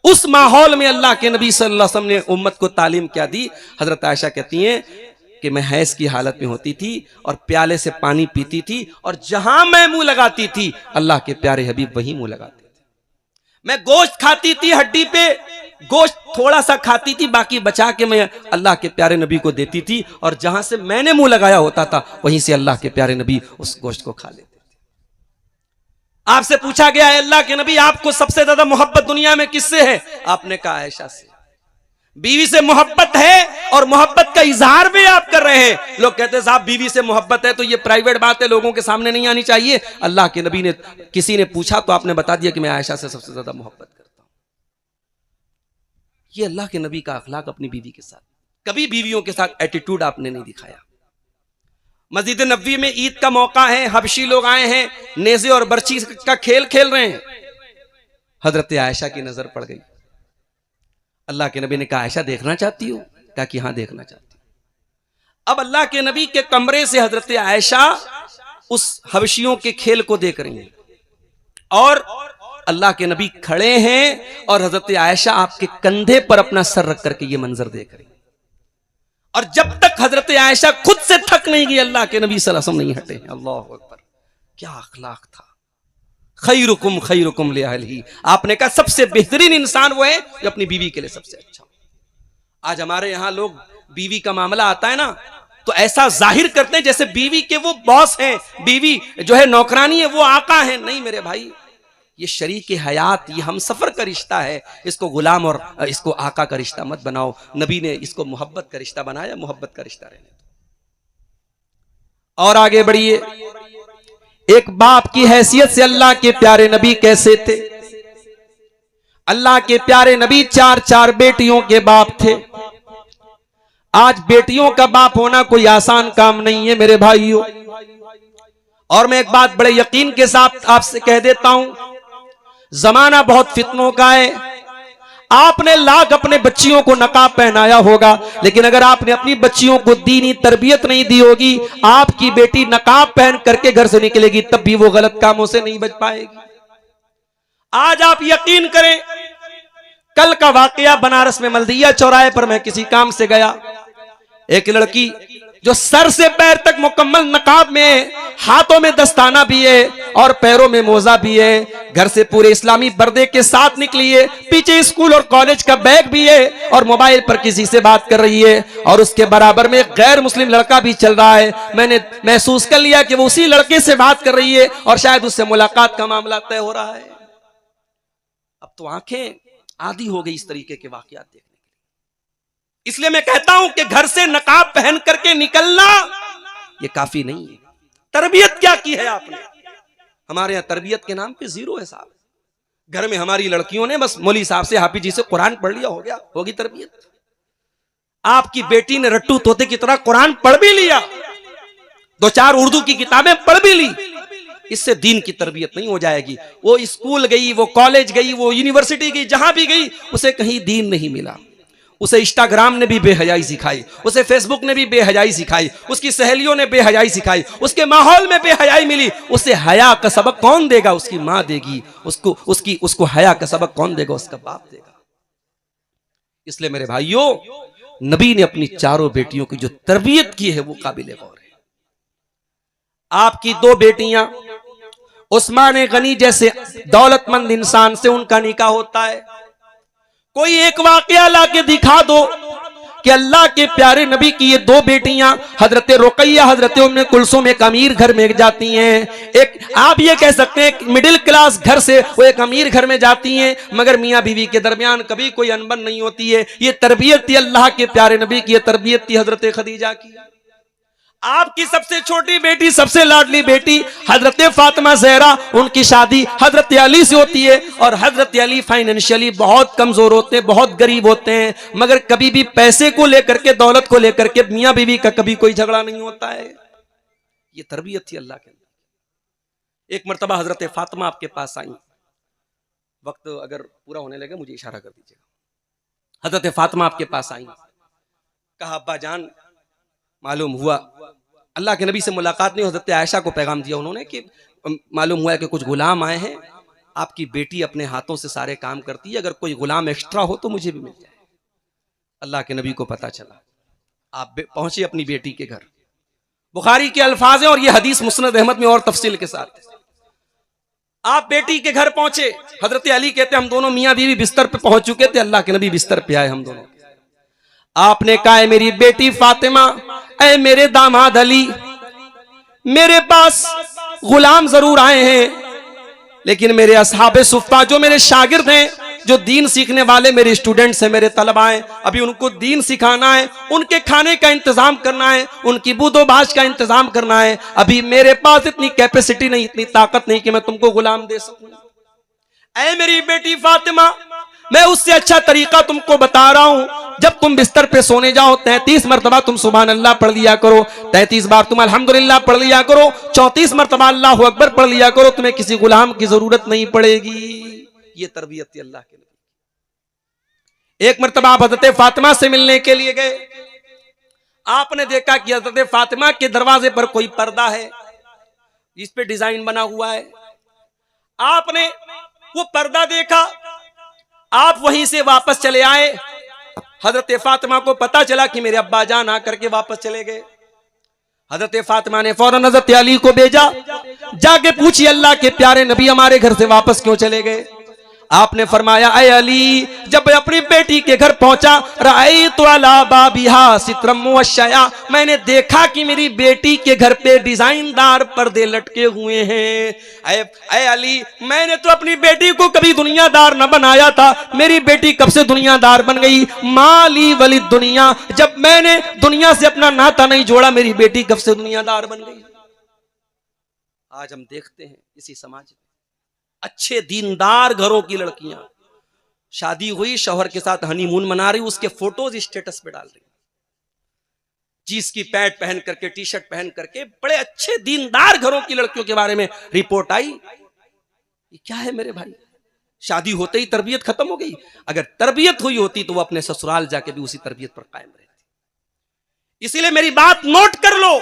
उस माहौल में अल्लाह के नबी सल्लल्लाहु अलैहि वसल्लम ने उम्मत को तालीम क्या दी। हजरत आयशा कहती हैं कि मैं हैज की हालत में होती थी और प्याले से पानी पीती थी, और जहां मैं मुंह लगाती थी अल्लाह के प्यारे हबीब वहीं मुंह लगाते थे। मैं गोश्त खाती थी, हड्डी पे गोश्त थोड़ा सा खाती थी, बाकी बचा के मैं अल्लाह के प्यारे नबी को देती थी, और जहां से मैंने मुंह लगाया होता था वहीं से अल्लाह के प्यारे नबी उस गोश्त को खा लेते थे। आपसे पूछा गया है, अल्लाह के नबी आपको सबसे ज्यादा मोहब्बत दुनिया में किससे है? आपने कहा आयशा से। बीवी से मोहब्बत है और मोहब्बत का इजहार भी आप कर रहे हैं। लोग कहते हैं साहब बीवी से मोहब्बत है तो ये प्राइवेट बात है, लोगों के सामने नहीं आनी चाहिए। अल्लाह के नबी ने, किसी ने पूछा तो आपने बता दिया कि मैं आयशा से सबसे ज्यादा मोहब्बत करता हूं। ये अल्लाह के नबी का अखलाक अपनी बीवी के साथ। कभी बीवियों के साथ एटीट्यूड आपने नहीं दिखाया। मस्जिद नबवी में ईद का मौका है, हबशी लोग आए हैं, नेज़े और बर्छी का खेल खेल रहे हैं। हजरत आयशा की नजर पड़ गई। अल्लाह के नबी ने कहा आयशा देखना चाहती हो? कहा कि हाँ देखना चाहती हूं। अब अल्लाह के नबी के कमरे से हजरत आयशा उस हबशियों के खेल को देख रही हैं, और अल्लाह के नबी खड़े हैं और हजरत आयशा आपके कंधे पर अपना सर रख करके ये मंजर देख रही। और जब तक हजरत आयशा खुद से थक नहीं गई, अल्लाह के नबी सल्लल्लाहु अलैहि वसल्लम नहीं हटे। अल्लाह अकबर, क्या अखलाक था। खैरुकुम खैरुकुम लिअहलिही, आपने कहा सबसे बेहतरीन इंसान वो है जो अपनी बीवी के लिए सबसे अच्छा। आज हमारे यहां लोग बीवी का मामला आता है ना तो ऐसा जाहिर करते हैं जैसे बीवी के वो बॉस हैं, बीवी जो है नौकरानी है, वो आका है। नहीं मेरे भाई, ये शरीक हयात, ये हम सफर का रिश्ता है। इसको गुलाम और इसको आका का रिश्ता मत बनाओ। नबी ने इसको मोहब्बत का रिश्ता बनाया, मोहब्बत का रिश्ता रहने दो। और आगे बढ़िए, एक बाप की हैसियत से अल्लाह के प्यारे नबी कैसे थे? अल्लाह के प्यारे नबी 4 बेटियों के बाप थे। आज बेटियों का बाप होना कोई आसान काम नहीं है मेरे भाइयों। और मैं एक बात बड़े यकीन के साथ आपसे कह देता हूं, जमाना बहुत फितनों का है। आपने लाख अपने बच्चियों को नकाब पहनाया होगा, लेकिन अगर आपने अपनी बच्चियों को दीनी तरबियत नहीं दी होगी, आपकी बेटी नकाब पहन करके घर से निकलेगी तब भी वो गलत कामों से नहीं बच पाएगी। आज आप यकीन करें, कल का वाकया बनारस में मल्दिया चौराहे पर मैं किसी काम से गया। एक लड़की जो सर से पैर तक मुकम्मल नकाब में, हाथों में दस्ताना भी है और पैरों में मोजा भी है, घर से पूरे इस्लामी पर्दे के साथ निकली है, पीछे स्कूल और कॉलेज का बैग भी है और मोबाइल पर किसी से बात कर रही है, और उसके बराबर में एक गैर मुस्लिम लड़का भी चल रहा है। मैंने महसूस कर लिया कि वो उसी लड़के से बात कर रही है और शायद उससे मुलाकात का मामला तय हो रहा है। अब तो आंखें आदी हो गई इस तरीके के वाकयात देखने के लिए। इसलिए मैं कहता हूं कि घर से नकाब पहन करके निकलना ये काफी नहीं है। तरबियत क्या की है आपने? हमारे यहां तरबियत के नाम पे जीरो है साहब। घर में हमारी लड़कियों ने बस मौली साहब से, हाफिज जी से कुरान पढ़ लिया, हो गया, होगी तरबियत। आपकी बेटी ने रट्टू तोते की तरह कुरान पढ़ भी लिया, 2-4 उर्दू की किताबें पढ़ भी ली, इससे दीन की तरबियत नहीं हो जाएगी। वो स्कूल गई, वो कॉलेज गई, वो यूनिवर्सिटी गई, जहां भी गई उसे कहीं दीन नहीं मिला। उसे इंस्टाग्राम ने भी बेहयाई सिखाई, उसे फेसबुक ने भी बेहयाई सिखाई, उसकी सहेलियों ने बेहयाई सिखाई, उसके माहौल में बेहयाई मिली। उसे हया का सबक कौन देगा? उसकी माँ देगी। उसको हया का सबक कौन देगा? उसका बाप देगा। इसलिए मेरे भाइयों, नबी ने अपनी 4 बेटियों की जो तरबियत की है वो काबिल गौर है। आपकी 2 बेटियां उस्मान गनी जैसे दौलतमंद इंसान से उनका निकाह होता है। कोई एक वाकया लाके दिखा दो कि अल्लाह के प्यारे नबी की ये 2 बेटियां हजरत रुकैया, हजरत उम्मे कुलसूम एक अमीर घर में जाती हैं। एक आप ये कह सकते हैं मिडिल क्लास घर से वो एक अमीर घर में जाती हैं, मगर मियाँ बीवी के दरमियान कभी कोई अनबन नहीं होती है। ये तरबियत थी अल्लाह के प्यारे नबी की, ये तरबियत थी हजरत खदीजा की। आपकी सबसे छोटी बेटी, सबसे लाडली बेटी हजरत फातिमा ज़हरा, उनकी शादी हजरत अली से होती है। और हजरत अली फाइनेंशियली बहुत कमजोर होते हैं, बहुत गरीब होते हैं, मगर कभी भी पैसे को लेकर के, दौलत को लेकर के मियां बीवी का कभी कोई झगड़ा नहीं होता है। ये तरबियत थी अल्लाह के। एक मर्तबा हजरत फातिमा आपके पास आई, वक्त अगर पूरा होने लगे मुझे इशारा कर दीजिएगा। हजरत फातिमा आपके पास आई, कहा अब्बा जान मालूम हुआ, अल्लाह के नबी से मुलाकात नहीं, हजरत आयशा को पैगाम दिया उन्होंने कि मालूम हुआ है कि कुछ गुलाम आए हैं, आपकी बेटी अपने हाथों से सारे काम करती है, अगर कोई गुलाम एक्स्ट्रा हो तो मुझे भी मिल जाए। अल्लाह के नबी को पता चला, आप पहुंचे अपनी बेटी के घर। बुखारी के अल्फाज हैं और ये हदीस मुस्नद अहमद में और तफसील के साथ। आप बेटी के घर पहुंचे, हजरत अली कहते हम दोनों मियां बीवी बिस्तर पे पहुंच चुके थे, अल्लाह के नबी बिस्तर पे आए हम दोनों। आपने कहा मेरी बेटी फातिमा, ऐ मेरे दामाद अली, मेरे पास गुलाम जरूर आए हैं, लेकिन मेरे असहाबे सुफ़ा जो मेरे शागिर्द हैं, जो दीन सीखने वाले मेरे स्टूडेंट्स हैं, मेरे तलबा हैं, अभी उनको दीन सिखाना है, उनके खाने का इंतजाम करना है, उनकी बूदोबाश का इंतजाम करना है। अभी मेरे पास इतनी कैपेसिटी नहीं, इतनी ताकत नहीं कि मैं तुमको गुलाम दे सकूं। ऐ मेरी बेटी फातिमा, मैं उससे अच्छा तरीका तुमको बता रहा हूं। जब तुम बिस्तर पे सोने जाओ 33 मरतबा तुम सुभान अल्लाह पढ़ लिया करो, 33 बार तुम अल्हम्दुलिल्लाह पढ़ लिया करो, 34 मरतबा अल्लाह अकबर पढ़ लिया करो, तुम्हें किसी गुलाम की जरूरत नहीं पड़ेगी। ये तरबियत थी अल्लाह के नबी। एक मरतबा आप हजरत फातिमा से मिलने के लिए गए, आपने देखा कि हजरत फातिमा के दरवाजे पर कोई पर्दा है, इस पे डिजाइन बना हुआ है। आपने वो पर्दा देखा, आप वहीं से वापस चले आए। हजरत फातिमा को पता चला कि मेरे अब्बा जान आकर के वापस चले गए। हजरत फातिमा ने फौरन हजरत अली को भेजा, जाके पूछिए अल्लाह के प्यारे नबी हमारे घर से वापस क्यों चले गए। आपने फरमाया ऐ अली, जब मैं अपनी बेटी के घर पहुंचा, रायतु अला बाबिहा सित्रम मुवश्शया, मैंने देखा कि मेरी बेटी के घर पे डिजाइनदार पर्दे लटके हुए हैं। ऐ अली, मैंने तो अपनी बेटी को कभी दुनियादार न बनाया था, मेरी बेटी कब से दुनियादार बन गई। माली वली दुनिया, जब मैंने दुनिया से अपना नाता नहीं जोड़ा, मेरी बेटी कब से दुनियादार बन गई। आज हम देखते हैं इसी समाज में अच्छे दीनदार घरों की लड़कियां शादी हुई, शौहर के साथ हनीमून मना रही, उसके फोटोज स्टेटस पे डाल रही, जींस की पैंट पहन करके, टी शर्ट पहन करके। बड़े अच्छे दीनदार घरों की लड़कियों के बारे में रिपोर्ट आई। ये क्या है मेरे भाई, शादी होते ही तरबियत खत्म हो गई। अगर तरबियत हुई होती तो वो अपने ससुराल जाके भी उसी तरबियत पर कायम रहती। इसीलिए मेरी बात नोट कर लो,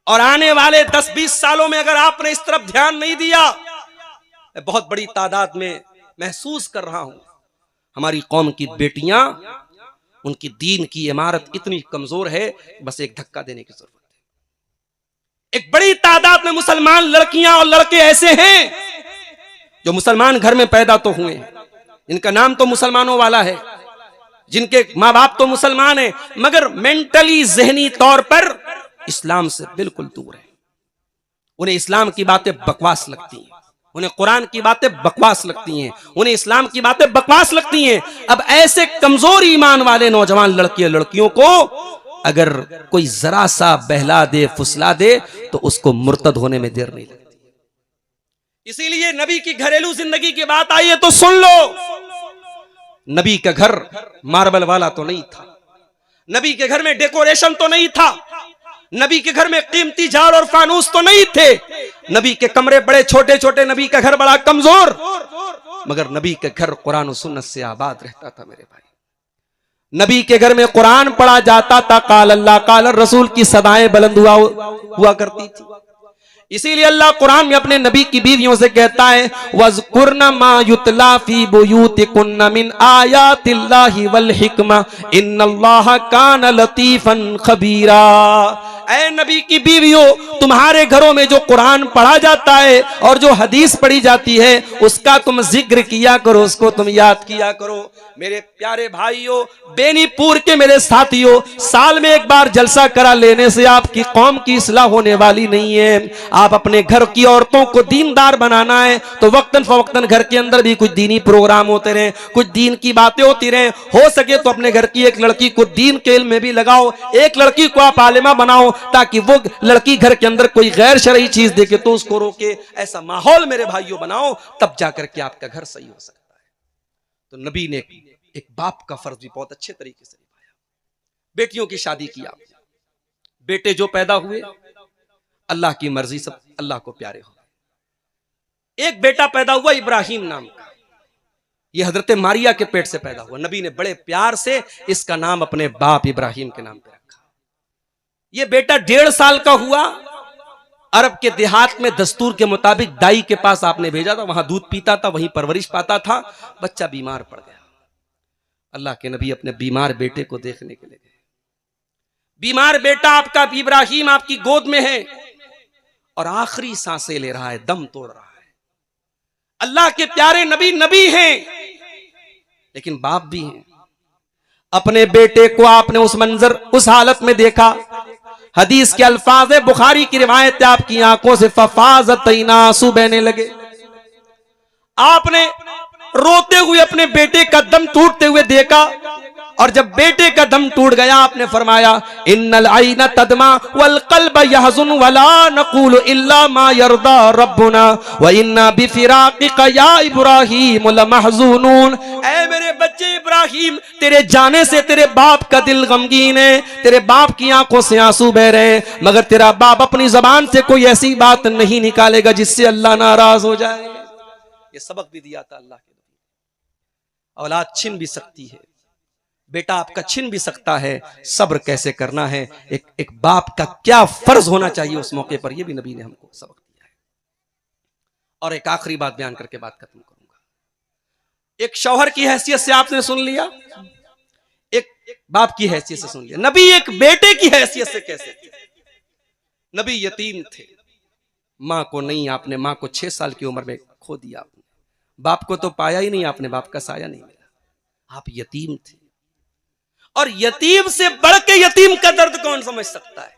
और आने वाले 10-20 सालों में अगर आपने इस तरफ ध्यान नहीं दिया, मैं बहुत बड़ी तादाद में महसूस कर रहा हूं हमारी कौम की बेटियां, उनकी दीन की इमारत इतनी कमजोर है, बस एक धक्का देने की जरूरत है। एक बड़ी तादाद में मुसलमान लड़कियां और लड़के ऐसे हैं जो मुसलमान घर में पैदा तो हुए हैं, जिनका नाम तो मुसलमानों वाला है, जिनके माँ बाप तो मुसलमान हैं, मगर मेंटली जहनी तौर पर इस्लाम से बिल्कुल दूर है। उन्हें इस्लाम की बातें बकवास लगती हैं, उन्हें कुरान की बातें बकवास लगती हैं, उन्हें इस्लाम की बातें बकवास लगती हैं। अब ऐसे कमजोर ईमान वाले नौजवान लड़कियां लड़कियों को अगर कोई जरा सा बहला दे, फुसला दे, तो उसको मुर्तद होने में देर नहीं लगती। इसीलिए नबी की घरेलू जिंदगी की बात आई है तो सुन लो। नबी का घर मार्बल वाला तो नहीं था, नबी के घर में डेकोरेशन तो नहीं था, नबी के घर में कीमती झाड़ और फानूस तो नहीं थे, नबी के कमरे बड़े छोटे छोटे, नबी का घर बड़ा कमजोर, मगर नबी के घर कुरान और सुन्नत से आबाद रहता था मेरे भाई। नबी के घर में कुरान पढ़ा जाता था, काल अल्लाह काल रसूल की सदाएं बुलंद हुआ करती थी। इसीलिए अल्लाह कुरान में अपने नबी की बीवियों से कहता है, वज़कुरना मा युतला फी बुयूतिकुन्ना मिन आयातिल्लाहि वल हिकमा इन्नल्लाहा कान लतीफन खबीरा। ऐ नबी की बीवियों, तुम्हारे घरों में जो कुरान पढ़ा जाता है और जो हदीस पढ़ी जाती है उसका तुम जिक्र किया करो, उसको तुम याद किया करो। मेरे प्यारे भाइयों, बेनीपुर के मेरे साथियों, साल में एक बार जलसा करा लेने से आपकी कौम की इस्लाह होने वाली नहीं है। आप अपने घर की औरतों को दीनदार बनाना है तो वक्तन फवक्तन घर के अंदर भी कुछ दीनी प्रोग्राम होते रहे, कुछ दीन की बातें होती रहे। हो सके तो अपने घर की एक लड़की को दीन के इल्म में भी लगाओ, एक लड़की को आप आलिमा बनाओ ताकि वो लड़की घर के अंदर कोई गैर शरई चीज देखे तो उसको रोके। ऐसा माहौल मेरे भाइयों बनाओ, तब जाकर के आपका घर सही हो सकता है। तो नबी ने एक बाप का फर्ज भी बहुत अच्छे तरीके से निभाया। बेटियों की शादी किया, बेटे जो पैदा हुए अल्लाह की मर्जी, सब अल्लाह को प्यारे हो। एक बेटा पैदा हुआ इब्राहिम नाम का, यह हजरत मारिया के पेट से पैदा हुआ। नबी ने बड़े प्यार से इसका नाम अपने बाप इब्राहिम के नाम पे रखा। यह बेटा 1.5 साल का हुआ, अरब के देहात में दस्तूर के मुताबिक दाई के पास आपने भेजा था, वहां दूध पीता था, वहीं परवरिश पाता था। बच्चा बीमार पड़ गया। अल्लाह के नबी अपने बीमार बेटे को देखने के लिए गए। बीमार बेटा आपका इब्राहिम आपकी गोद में है और आखिरी सांसें ले रहा है, दम तोड़ रहा है। अल्लाह के प्यारे नबी नबी हैं लेकिन बाप भी हैं। अपने बेटे को आपने उस मंजर, उस हालत में देखा। हदीस के अल्फाज है, बुखारी की रिवायत है, आपकी आंखों से फफाज़तैना आंसू बहने लगे। आपने रोते हुए अपने बेटे का दम टूटते हुए देखा और जब बेटे का दम टूट गया आपने फरमाया, इन्नल आइना तदमा वल कल्ब यहज़ुन वला नक़ूलु इल्ला मा यरदा रब्बुना व इन्ना बिफिराक़िका या इब्राहीम लमहज़ूनून। ऐ मेरे बच्चे इब्राहिम, तेरे जाने से तेरे बाप का दिल गमगीन है, तेरे बाप की आंखों से आंसू बह रहे हैं, मगर तेरा बाप अपनी जबान से कोई ऐसी बात नहीं निकालेगा जिससे अल्लाह नाराज हो जाए। ये सबक भी दिया था अल्लाह के। औलाद छिन भी सकती है, बेटा आपका छिन भी सकता है, सब्र कैसे करना है, एक बाप का क्या फर्ज होना चाहिए उस मौके पर, यह भी नबी ने हमको सबक दिया है। और एक आखिरी बात बयान करके बात खत्म करूंगा। एक शौहर की हैसियत से आपने सुन लिया, एक बाप की हैसियत से सुन लिया। नबी एक बेटे की हैसियत से कैसे थे? नबी यतीम थे, मां को नहीं, आपने मां को 6 साल की उम्र में खो दिया। आपने बाप को तो पाया ही नहीं, आपने बाप का साया नहीं मिला। आप यतीम थे और यतीम से बढ़ के यतीम का दर्द कौन समझ सकता है?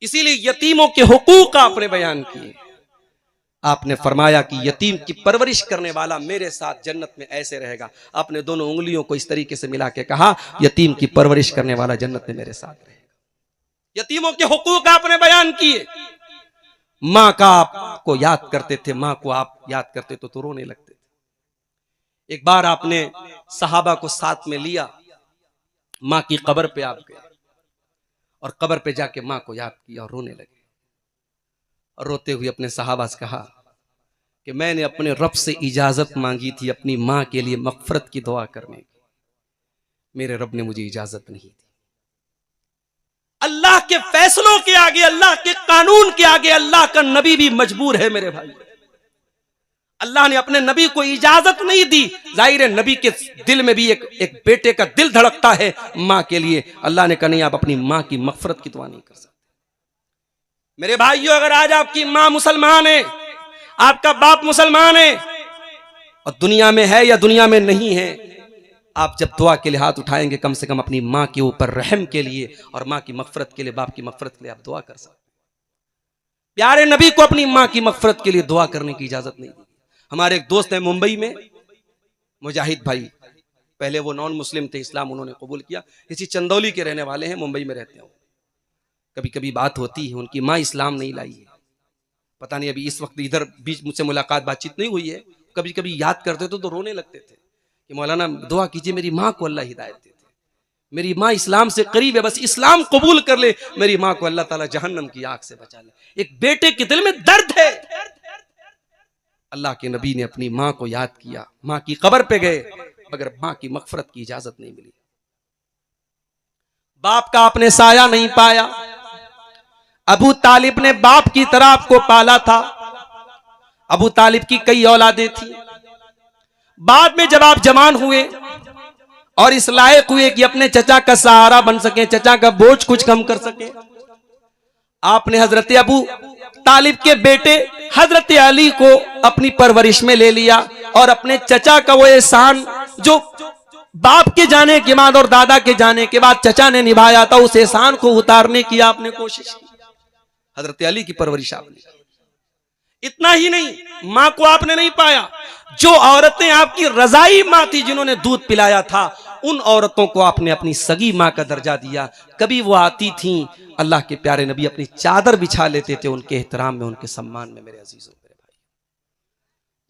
इसीलिए यतीमों के हुकूक आपने बयान किए। आपने फरमाया कि यतीम की परवरिश करने वाला मेरे साथ जन्नत में ऐसे रहेगा। आपने दोनों उंगलियों को इस तरीके से मिला के कहा, यतीम की परवरिश करने वाला जन्नत में मेरे साथ रहेगा। यतीमों के हुकूक आपने बयान किए। मां का आपको याद करते थे, मां को आप याद करते तो रोने लगते थे। एक बार आपने सहाबा को साथ में लिया, मां की कब्र पे आप गए और कब्र पे जाके मां को याद किया और रोने लगे। और रोते हुए अपने सहाबा से कहा कि मैंने अपने रब से इजाजत मांगी थी अपनी मां के लिए मगफरत की दुआ करने की, मेरे रब ने मुझे इजाजत नहीं दी। अल्लाह के फैसलों के आगे, अल्लाह के कानून के आगे अल्लाह का नबी भी मजबूर है मेरे भाई। अल्लाह ने अपने नबी को इजाजत नहीं दी। जाहिर है नबी के दिल में भी एक बेटे का दिल धड़कता है मां के लिए। अल्लाह ने कहा नहीं, आप अपनी मां की मगफरत की दुआ नहीं कर सकते। मेरे भाइयों, अगर आज आपकी मां मुसलमान है, आपका बाप मुसलमान है और दुनिया में है या दुनिया में नहीं है, आप जब दुआ के लिए हाथ उठाएंगे कम से कम अपनी मां के ऊपर रहम के लिए और मां की मगफरत के लिए, बाप की मगफरत के लिए आप दुआ कर सकते। प्यारे नबी को अपनी मां की मगफरत के लिए दुआ करने की इजाजत नहीं दी। हमारे एक दोस्त हैं मुंबई में, मुजाहिद भाई, पहले वो नॉन मुस्लिम थे, इस्लाम उन्होंने कबूल किया। इसी चंदौली के रहने वाले हैं, मुंबई में रहते हैं। कभी कभी बात होती है, उनकी मां इस्लाम नहीं लाई है, पता नहीं अभी इस वक्त इधर बीच मुझसे मुलाकात बातचीत नहीं हुई है। कभी कभी याद करते थे तो रोने लगते थे कि मौलाना दुआ कीजिए मेरी मां को अल्लाह हिदायत दे दे, मेरी मां इस्लाम से करीब है, बस इस्लाम कबूल कर ले, मेरी मां को अल्लाह ताला जहन्नम की आग से बचा ले। एक बेटे के दिल में दर्द है। अल्लाह के नबी ने अपनी मां को याद किया, मां की कब्र पे गए, मगर मां की मगफरत की इजाजत नहीं मिली। बाप का आपने साया नहीं पाया। अबू तालिब ने बाप की तरह आपको पाला था। अबू तालिब की कई औलादें थी। बाद में जब आप जवान हुए और इस लायक हुए कि अपने चचा का सहारा बन सके, चचा का बोझ कुछ कम कर सके, आपने हजरत अबू तालिब के बेटे हजरत अली को अपनी परवरिश में ले लिया और अपने चचा का वो एहसान जो बाप के जाने के बाद और दादा के जाने के बाद चचा ने निभाया था, उस एहसान को उतारने की आपने कोशिश की। हजरत अली की परवरिश आपने की। इतना ही नहीं, मां को आपने नहीं पाया, जो औरतें आपकी रजाई मां थी जिन्होंने दूध पिलाया था, उन औरतों को आपने अपनी सगी मां का दर्जा दिया। कभी वो आती थीं, अल्लाह के प्यारे नबी अपनी चादर बिछा लेते थे उनके एहतराम में, उनके सम्मान में। मेरे अजीजों, मेरे भाई,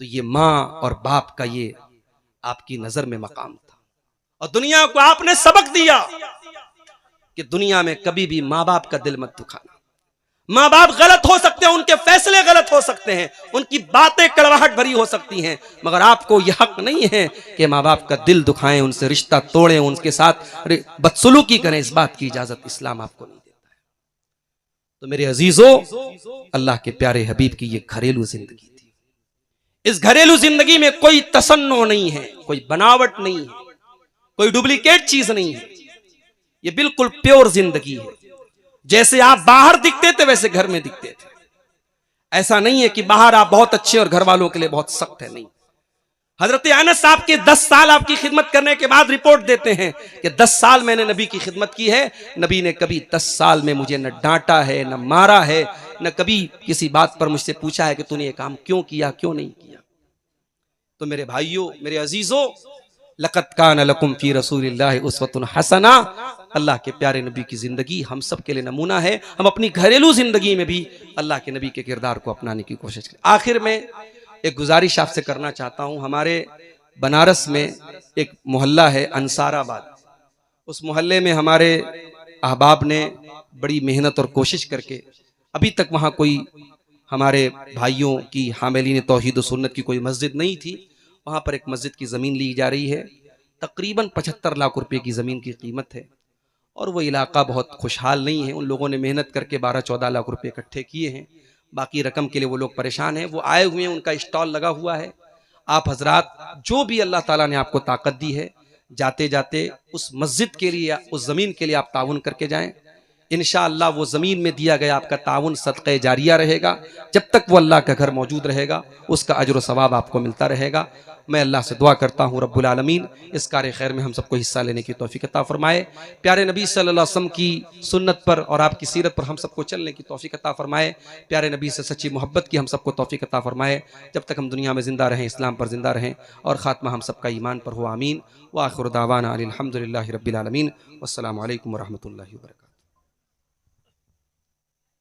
तो ये मां और बाप का ये आपकी नजर में मकाम था और दुनिया को आपने सबक दिया कि दुनिया में कभी भी मां बाप का दिल मत दुखाना। मां बाप गलत हो सकते हैं, उनके फैसले गलत हो सकते हैं, उनकी बातें कड़वाहट भरी हो सकती हैं, मगर आपको यह हक नहीं है कि मां बाप का दिल दुखाएं, उनसे रिश्ता तोड़ें, उनके साथ बदसलूकी करें। इस बात की इजाजत इस्लाम आपको नहीं देता है। तो मेरे अजीजों, अल्लाह के प्यारे हबीब की ये घरेलू जिंदगी थी। इस घरेलू जिंदगी में कोई तसन्नो नहीं है, कोई बनावट नहीं है, कोई डुप्लीकेट चीज नहीं है। ये बिल्कुल प्योर जिंदगी है। जैसे आप बाहर दिखते थे वैसे घर में दिखते थे। ऐसा नहीं है कि बाहर आप बहुत अच्छे और घर वालों के लिए बहुत सख्त है, नहीं। हजरत अनस साहब के 10 साल आपकी खिदमत करने के बाद रिपोर्ट देते हैं कि 10 साल मैंने नबी की खिदमत की है, नबी ने कभी 10 साल में मुझे न डांटा है, न मारा है, न कभी किसी बात पर मुझसे पूछा है कि तूने ये काम क्यों किया, क्यों नहीं किया। तो मेरे भाइयों, मेरे अजीजों, लक़द कान लकुम फी रसूलिल्लाहि उस्वतुन हसना, अल्लाह के प्यारे नबी की जिंदगी हम सब के लिए नमूना है। हम अपनी घरेलू जिंदगी में भी अल्लाह के नबी के किरदार को अपनाने की कोशिश करें। आखिर में एक गुजारिश आपसे करना चाहता हूं। हमारे बनारस में एक मोहल्ला है अंसाराबाद। उस मोहल्ले में हमारे अहबाब ने बड़ी मेहनत और कोशिश करके, अभी तक वहां कोई हमारे भाइयों की हामिलीन तौहीद व सुन्नत की कोई मस्जिद नहीं थी। वहां पर एक मस्जिद की ज़मीन ली जा रही है। तकरीबन 75 लाख रुपए की ज़मीन की कीमत है और वो इलाका बहुत खुशहाल नहीं है। उन लोगों ने मेहनत करके 12-14 लाख रुपए इकट्ठे किए हैं। बाकी रकम के लिए वो लोग परेशान हैं। वो आए हुए हैं, उनका स्टॉल लगा हुआ है। आप हजरात जो भी अल्लाह ताला ने आपको ताकत दी है, जाते जाते उस मस्जिद के लिए, उस ज़मीन के लिए आप ताउन करके जाएं। इंशाअल्लाह वो ज़मीन में दिया गया आपका ताउन सदक़े जारिया रहेगा। जब तक वो अल्लाह का घर मौजूद रहेगा, उसका अजर व सवाब आपको मिलता रहेगा। मैं अल्लाह से दुआ करता हूँ रब्बुल आलमीन इस कार्य खैर में हम सबको हिस्सा लेने की तौफीक अता फरमाए। प्यारे नबी सल्लल्लाहु अलैहि वसल्लम की सुन्नत पर और आपकी सीरत पर हम सबको चलने की तौफीक अता फरमाए। प्यारे नबी से सच्ची मोहब्बत की हम सबको तौफीक अता फरमाए। जब तक हम दुनिया में ज़िंदा रहें, इस्लाम पर ज़िंदा रहें और ख़ात्मा हम सबका ईमान पर हो। आमीन। व आखिर दावाना अनिल हम्दुलिल्लाहि रब्बिल आलमीन। वस्सलामु अलैकुम व रहमतुल्लाहि व बरकातुहू।